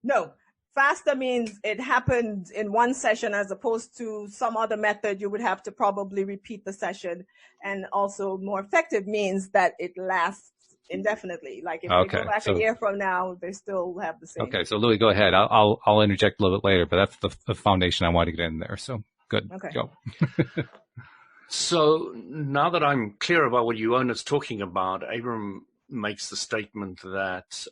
Speaker 2: No. Faster means it happened in one session as opposed to some other method. You would have to probably repeat the session. And also more effective means that it lasts indefinitely. Like if they go back a year from now, they still have the same.
Speaker 1: Okay, so Louie, go ahead. I'll interject a little bit later, but that's the foundation I want to get in there. So good.
Speaker 2: Okay.
Speaker 1: Go.
Speaker 3: So now that I'm clear about what Uohna's talking about, Abram makes the statement that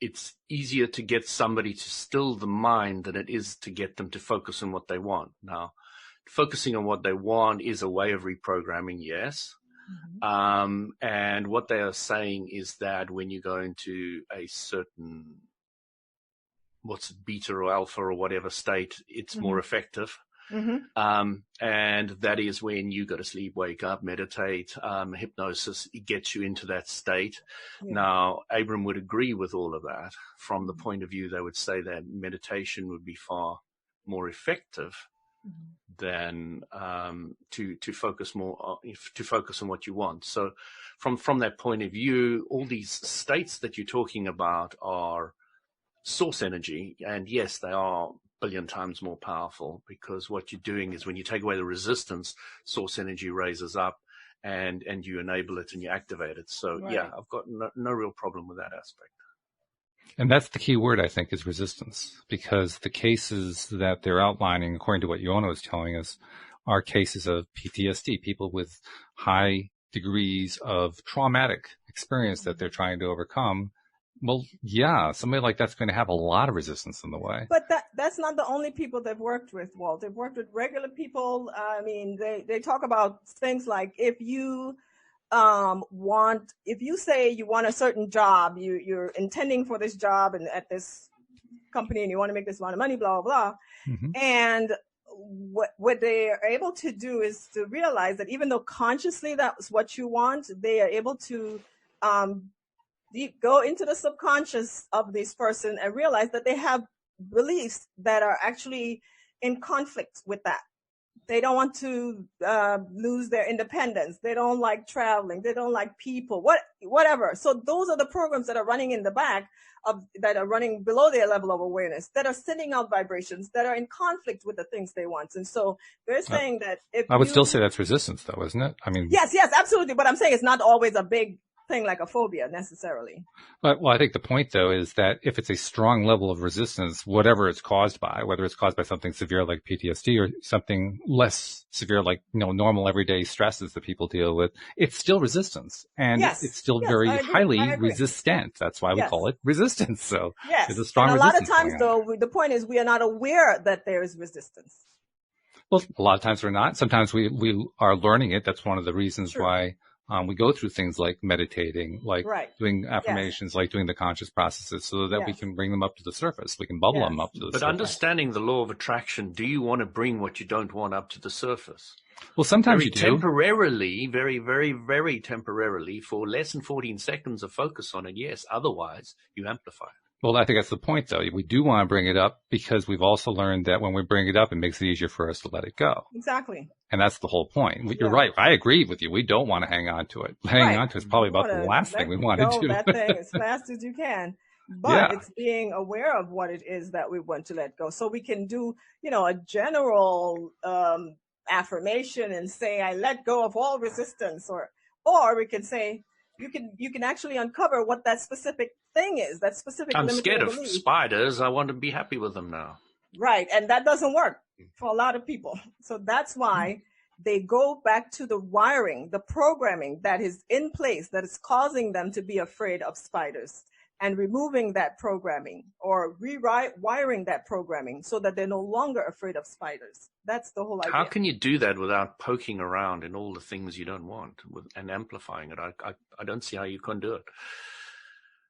Speaker 3: it's easier to get somebody to still the mind than it is to get them to focus on what they want. Now, focusing on what they want is a way of reprogramming, yes. Mm-hmm. And what they are saying is that when you go into a certain, beta or alpha or whatever state, it's more effective. Mm-hmm. And that is when you go to sleep, wake up, meditate, hypnosis, it gets you into that state. Yeah. Now, Abram would agree with all of that. From the point of view, they would say that meditation would be far more effective than to focus on what you want. So from that point of view, all these states that you're talking about are source energy, and yes, they are billion times more powerful, because what you're doing is when you take away the resistance, source energy raises up and you enable it and you activate it. So right. Yeah, I've got no real problem with that aspect.
Speaker 1: And that's the key word, I think, is resistance, because the cases that they're outlining, according to what Uohna was telling us, are cases of PTSD, people with high degrees of traumatic experience that they're trying to overcome. Well, yeah, somebody like that's going to have a lot of resistance in the way.
Speaker 2: But that's not the only people they've worked with, Walt. They've worked with regular people. I mean, they talk about things like if you say you want a certain job, you're intending for this job and at this company and you want to make this amount of money, blah, blah, blah. Mm-hmm. And what they are able to do is to realize that even though consciously that's what you want, they are able to go into the subconscious of this person and realize that they have beliefs that are actually in conflict with that. They don't want to lose their independence. They don't like traveling. They don't like people, whatever. So those are the programs that are running in the back that are running below their level of awareness, that are sending out vibrations that are in conflict with the things they want. And so they're saying that if
Speaker 1: I would still say that's resistance, though, isn't it? I mean,
Speaker 2: yes, absolutely. But I'm saying it's not always a big thing like a phobia necessarily.
Speaker 1: Well, I think the point, though, is that if it's a strong level of resistance, whatever it's caused by, whether it's caused by something severe like PTSD or something less severe like, normal everyday stresses that people deal with, it's still resistance. And it's still very highly resistant. That's why we call it resistance. So it's a strong resistance.
Speaker 2: And a lot of times, though, the point is we are not aware that there is resistance.
Speaker 1: Well, a lot of times we're not. Sometimes we are learning it. That's one of the reasons why we go through things like meditating, like doing affirmations, like doing the conscious processes, so that we can bring them up to the surface. We can bubble them up to the surface.
Speaker 3: But understanding the law of attraction, do you want to bring what you don't want up to the surface?
Speaker 1: Well, sometimes you do.
Speaker 3: Temporarily, very, very, very temporarily, for less than 14 seconds of focus on it, yes. Otherwise, you amplify it.
Speaker 1: Well, I think that's the point, though. We do want to bring it up because we've also learned that when we bring it up, it makes it easier for us to let it go.
Speaker 2: Exactly.
Speaker 1: And that's the whole point. You're right. I agree with you. We don't want to hang on to it. Hanging on to it is probably about the last thing we want to do.
Speaker 2: That thing as fast as you can. But it's being aware of what it is that we want to let go. So we can do, a general affirmation and say, I let go of all resistance. Or we can say, you can actually uncover what that specific thing is, that specific
Speaker 3: I'm scared of spiders. I want to be happy with them now.
Speaker 2: Right. And that doesn't work for a lot of people. So that's why they go back to the wiring, the programming that is in place that is causing them to be afraid of spiders, and removing that programming or rewiring that programming so that they're no longer afraid of spiders. That's the whole idea.
Speaker 3: How can you do that without poking around in all the things you don't want and amplifying it? I don't see how you can do it.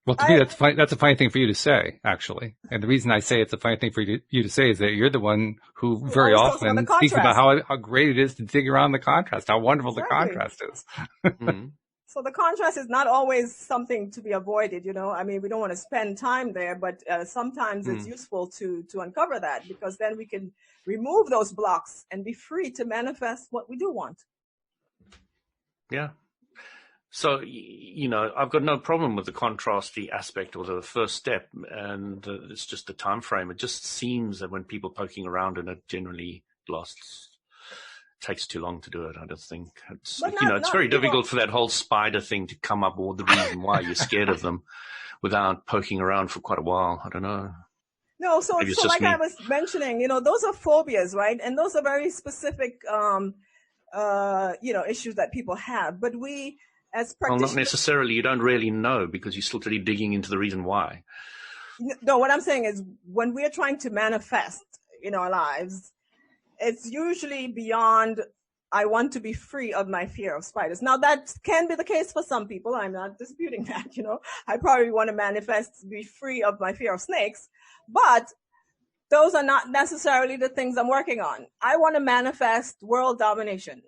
Speaker 1: Well, to me, that's a funny thing for you to say, actually. And the reason I say it's a funny thing for you to say is that you're the one who very often speaks about how great it is to dig around the contrast, how wonderful the contrast is.
Speaker 2: Mm-hmm. So the contrast is not always something to be avoided, you know. I mean, we don't want to spend time there, but sometimes it's useful to uncover that, because then we can remove those blocks and be free to manifest what we do want.
Speaker 3: Yeah. So, you know, I've got no problem with the contrasty aspect or the first step, and it's just the time frame. It just seems that when people poking around in it, generally takes too long to do it. I just think it's very difficult for that whole spider thing to come up, or the reason why you're scared of them, without poking around for quite a while. I don't know.
Speaker 2: No, so like I was mentioning, you know, those are phobias, right? And those are very specific, issues that people have. But we, as practitioners,
Speaker 3: well, not necessarily. You don't really know, because you're still really digging into the reason why.
Speaker 2: No, what I'm saying is, when we're trying to manifest in our lives, it's usually beyond, I want to be free of my fear of spiders. Now, that can be the case for some people. I'm not disputing that, you know. I probably want to manifest, be free of my fear of snakes. But those are not necessarily the things I'm working on. I want to manifest world domination.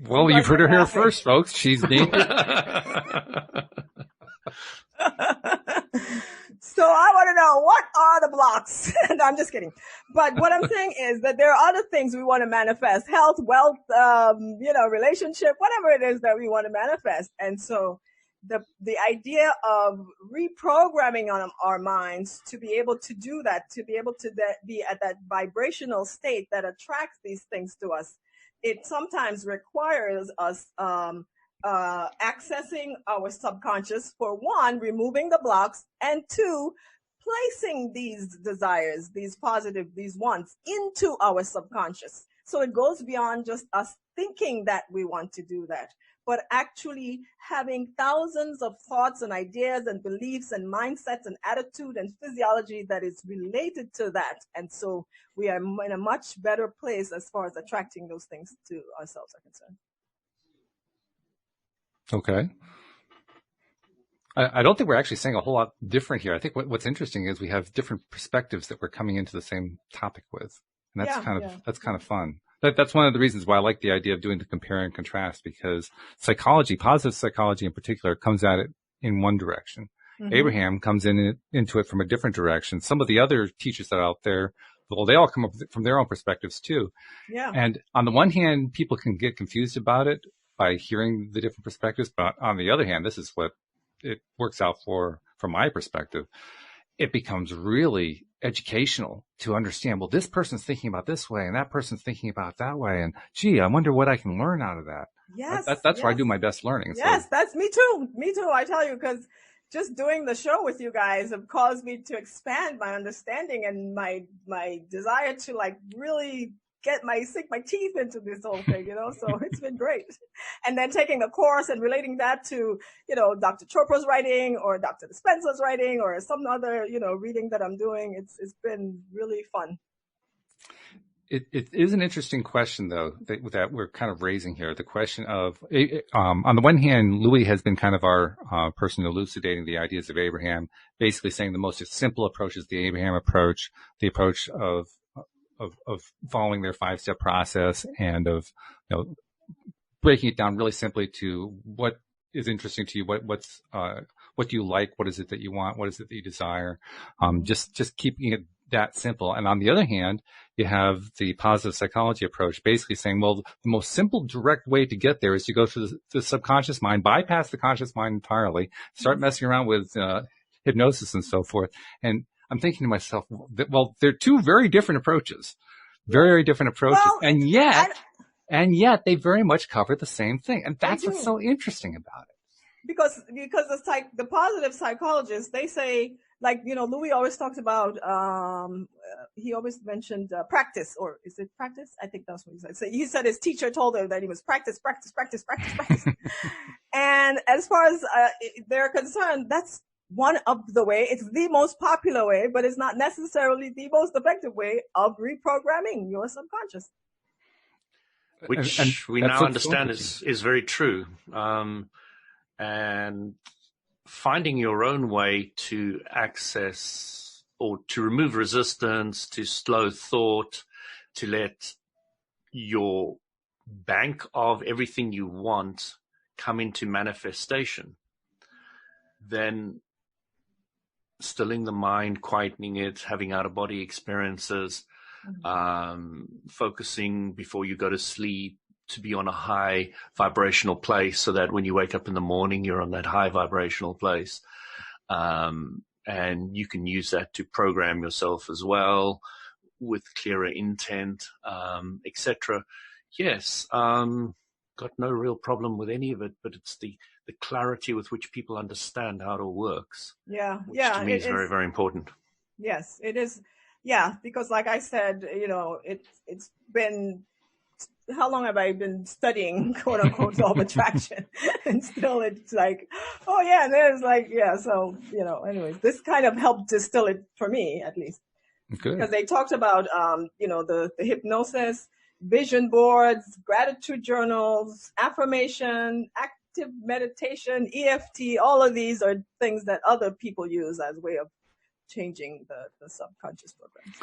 Speaker 1: Well, you've heard her here first, folks. She's named.
Speaker 2: So I want to know, what are the blocks? No, I'm just kidding. But what I'm saying is that there are other things we want to manifest: health, wealth, relationship, whatever it is that we want to manifest. And so the idea of reprogramming on our minds to be able to do that, to be able to be at that vibrational state that attracts these things to us, it sometimes requires us accessing our subconscious, for one, removing the blocks, and two, placing these desires, these positive, these wants, into our subconscious. So it goes beyond just us thinking that we want to do that, but actually having thousands of thoughts and ideas and beliefs and mindsets and attitude and physiology that is related to that. And so we are in a much better place as far as attracting those things to ourselves are concerned.
Speaker 1: Okay. I don't think we're actually saying a whole lot different here. I think what's interesting is we have different perspectives that we're coming into the same topic with. And that's kind of fun. That's one of the reasons why I like the idea of doing the compare and contrast, because psychology, positive psychology in particular, comes at it in one direction. Mm-hmm. Abraham comes into it from a different direction. Some of the other teachers that are out there, well, they all come up from their own perspectives too. Yeah. And on the one hand, people can get confused about it by hearing the different perspectives. But on the other hand, this is what it works out from my perspective. It becomes really educational to understand, well, this person's thinking about this way and that person's thinking about that way. And gee, I wonder what I can learn out of that.
Speaker 2: Yes.
Speaker 1: That's where I do my best learning.
Speaker 2: Yes, that's me too. Me too. I tell you, because just doing the show with you guys have caused me to expand my understanding and my desire to really sink my teeth into this whole thing, you know, so it's been great. And then taking the course and relating that to, Dr. Chopra's writing or Dr. Dispenza's writing or some other, reading that I'm doing. It's been really fun.
Speaker 1: It is an interesting question, though, that we're kind of raising here. The question of, on the one hand, Louis has been kind of our person elucidating the ideas of Abraham, basically saying the most simple approach is the Abraham approach, the approach of following their 5-step process and of, breaking it down really simply to what is interesting to you, what do you like, what is it that you want, what is it that you desire, just keeping it that simple. And on the other hand, you have the positive psychology approach, basically saying, well, the most simple, direct way to get there is to go to the subconscious mind, bypass the conscious mind entirely, start messing around with hypnosis and so forth. And I'm thinking to myself, well, they're two very different approaches, very different approaches, and yet they very much cover the same thing, and that's what's so interesting about it.
Speaker 2: Because the positive psychologists, they say, Louis always talked about, he always mentioned practice, or is it practice? I think that's what he said. So he said his teacher told him that he was practice. And as far as they're concerned, that's one of the way. It's the most popular way, but it's not necessarily the most effective way of reprogramming your subconscious.
Speaker 3: Which we now understand is very true. And finding your own way to access or to remove resistance, to slow thought, to let your bank of everything you want come into manifestation, then stilling the mind, quietening it, having out-of-body experiences, focusing before you go to sleep to be on a high vibrational place so that when you wake up in the morning, you're on that high vibrational place. And you can use that to program yourself as well with clearer intent, etc. Yes, got no real problem with any of it, but it's the clarity with which people understand how it all works.
Speaker 2: Yeah,
Speaker 3: which to me is very, very important.
Speaker 2: Yes, it is. Yeah, because like I said, it's been, how long have I been studying, quote unquote, law of attraction? And still it's like, oh yeah, and there's like, yeah. So, anyways, this kind of helped distill it for me, at least.
Speaker 1: Good.
Speaker 2: Because they talked about, the hypnosis, vision boards, gratitude journals, affirmation, active meditation, EFT. All of these are things that other people use as a way of changing the subconscious program.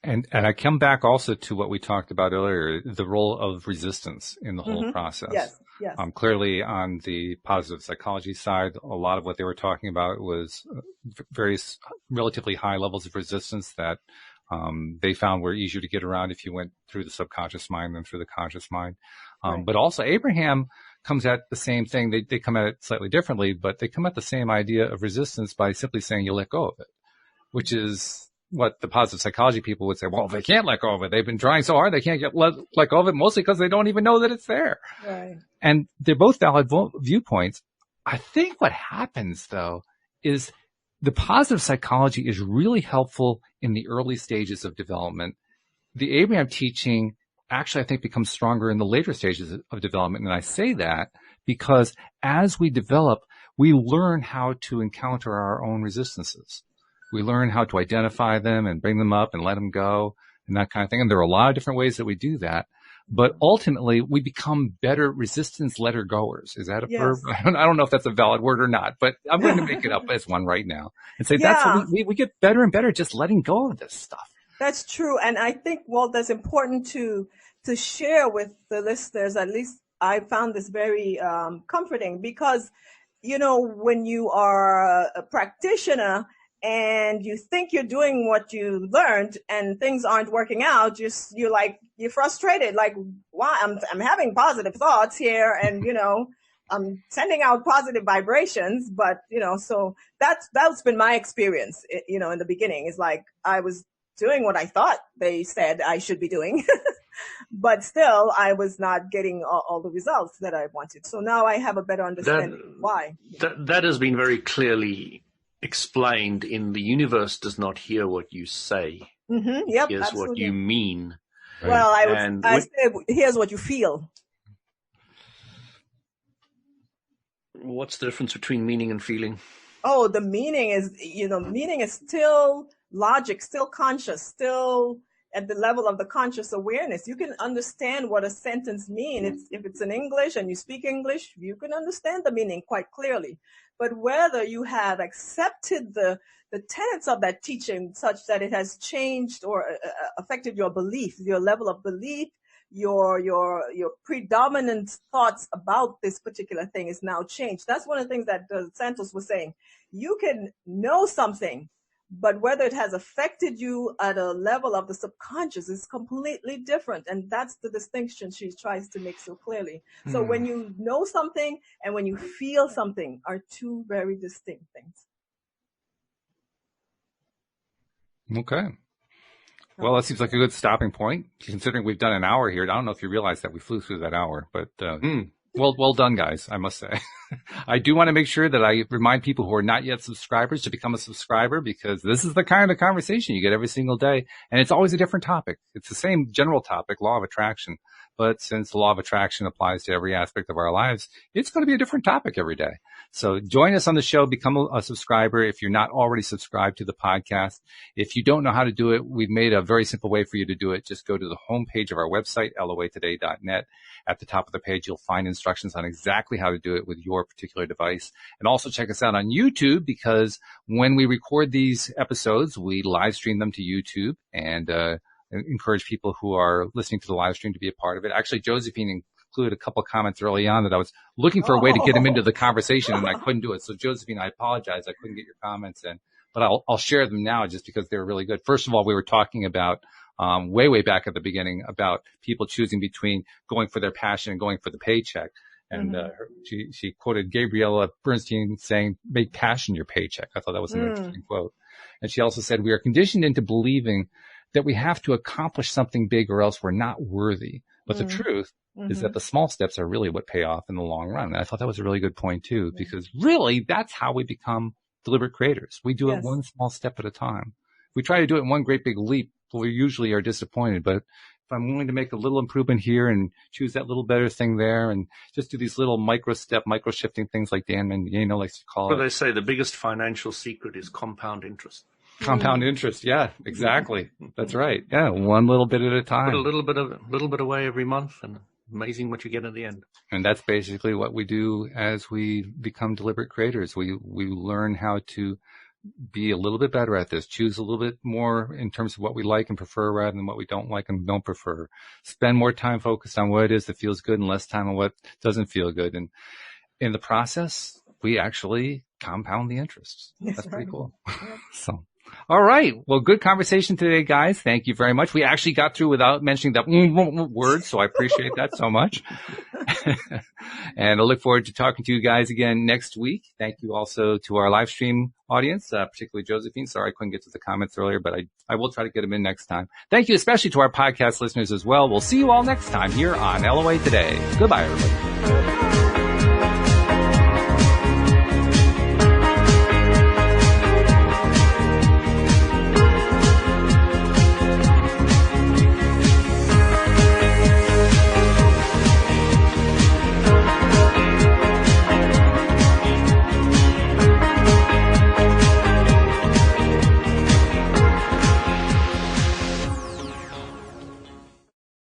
Speaker 1: And I come back also to what we talked about earlier, the role of resistance in the whole process.
Speaker 2: Yes.
Speaker 1: Clearly on the positive psychology side, a lot of what they were talking about was various relatively high levels of resistance that they found were easier to get around if you went through the subconscious mind than through the conscious mind.
Speaker 2: Right.
Speaker 1: But also Abraham comes at the same thing. They come at it slightly differently, but they come at the same idea of resistance by simply saying you let go of it, which is what the positive psychology people would say. Well, they can't let go of it. They've been trying so hard. They can't let go of it, mostly because they don't even know that it's there.
Speaker 2: Right.
Speaker 1: And they're both valid viewpoints. I think what happens though is the positive psychology is really helpful in the early stages of development. The Abraham teaching actually, I think, becomes stronger in the later stages of development. And I say that because as we develop, we learn how to encounter our own resistances. We learn how to identify them and bring them up and let them go and that kind of thing. And there are a lot of different ways that we do that. But ultimately, we become better resistance letter goers. Is that a verb? I don't know if that's a valid word or not, but I'm going to make it up as one right now and say that's what we get better and better just letting go of this stuff.
Speaker 2: That's true. And I think, Walt, that's important to share with the listeners. At least I found this very comforting because, when you are a practitioner and you think you're doing what you learned and things aren't working out, you're frustrated. Like, why? I'm having positive thoughts here and, I'm sending out positive vibrations, but, so that's been my experience, in the beginning. It's like I was doing what I thought they said I should be doing, but still I was not getting all the results that I wanted. So now I have a better understanding why.
Speaker 3: That has been very clearly explained in the universe does not hear what you say.
Speaker 2: Yep,
Speaker 3: here's
Speaker 2: absolutely.
Speaker 3: What you mean.
Speaker 2: Right. Well, I say, here's what you feel.
Speaker 3: What's the difference between meaning and feeling?
Speaker 2: Oh, the meaning is, meaning is still logic, still conscious, still at the level of the conscious awareness. You can understand what a sentence means. If it's in English and you speak English, you can understand the meaning quite clearly. But whether you have accepted the tenets of that teaching such that it has changed or affected your belief, your level of belief, your predominant thoughts about this particular thing is now changed. That's one of the things that Santos was saying. You can know something, but whether it has affected you at a level of the subconscious is completely different. And that's the distinction she tries to make so clearly. So when you know something and when you feel something are two very distinct things.
Speaker 1: Okay. Well, that seems like a good stopping point, considering we've done an hour here. I don't know if you realize that we flew through that hour, but well done, guys, I must say. I do want to make sure that I remind people who are not yet subscribers to become a subscriber, because this is the kind of conversation you get every single day, and it's always a different topic. It's the same general topic, law of attraction, but since the law of attraction applies to every aspect of our lives, it's going to be a different topic every day. So join us on the show, become a subscriber if you're not already subscribed to the podcast. If you don't know how to do it, we've made a very simple way for you to do it. Just go to the homepage of our website, loatoday.net. At the top of the page, you'll find instructions on exactly how to do it with your particular device. And also check us out on YouTube, because when we record these episodes, we live stream them to YouTube, and encourage people who are listening to the live stream to be a part of it. Actually, Josephine included a couple of comments early on that I was looking for a way to get them into the conversation, and I couldn't do it. So Josephine, I apologize. I couldn't get your comments in, but I'll share them now just because they were really good. First of all, we were talking about way back at the beginning about people choosing between going for their passion and going for the paycheck. And she quoted Gabriella Bernstein saying, "Make passion your paycheck." I thought that was an interesting quote. And she also said, "We are conditioned into believing that we have to accomplish something big or else we're not worthy. But the truth is that the small steps are really what pay off in the long run." And I thought that was a really good point too, because really that's how we become deliberate creators. We do it one small step at a time. If we try to do it in one great big leap, we usually are disappointed. But if I'm willing to make a little improvement here and choose that little better thing there and just do these little micro shifting things like Dan Mangano likes to call it.
Speaker 3: Well, they say the biggest financial secret is compound interest.
Speaker 1: Compound interest. Yeah, exactly. That's right. Yeah. One little bit at a time.
Speaker 3: Put a little bit away every month, and amazing what you get at the end.
Speaker 1: And that's basically what we do as we become deliberate creators. We learn how to be a little bit better at this, choose a little bit more in terms of what we like and prefer rather than what we don't like and don't prefer. Spend more time focused on what it is that feels good and less time on what doesn't feel good. And in the process, we actually compound the interest. That's pretty cool. So. All right. Well, good conversation today, guys. Thank you very much. We actually got through without mentioning that word, so I appreciate that so much. And I look forward to talking to you guys again next week. Thank you also to our live stream audience, particularly Josephine. Sorry I couldn't get to the comments earlier, but I will try to get them in next time. Thank you especially to our podcast listeners as well. We'll see you all next time here on LOA Today. Goodbye, everybody.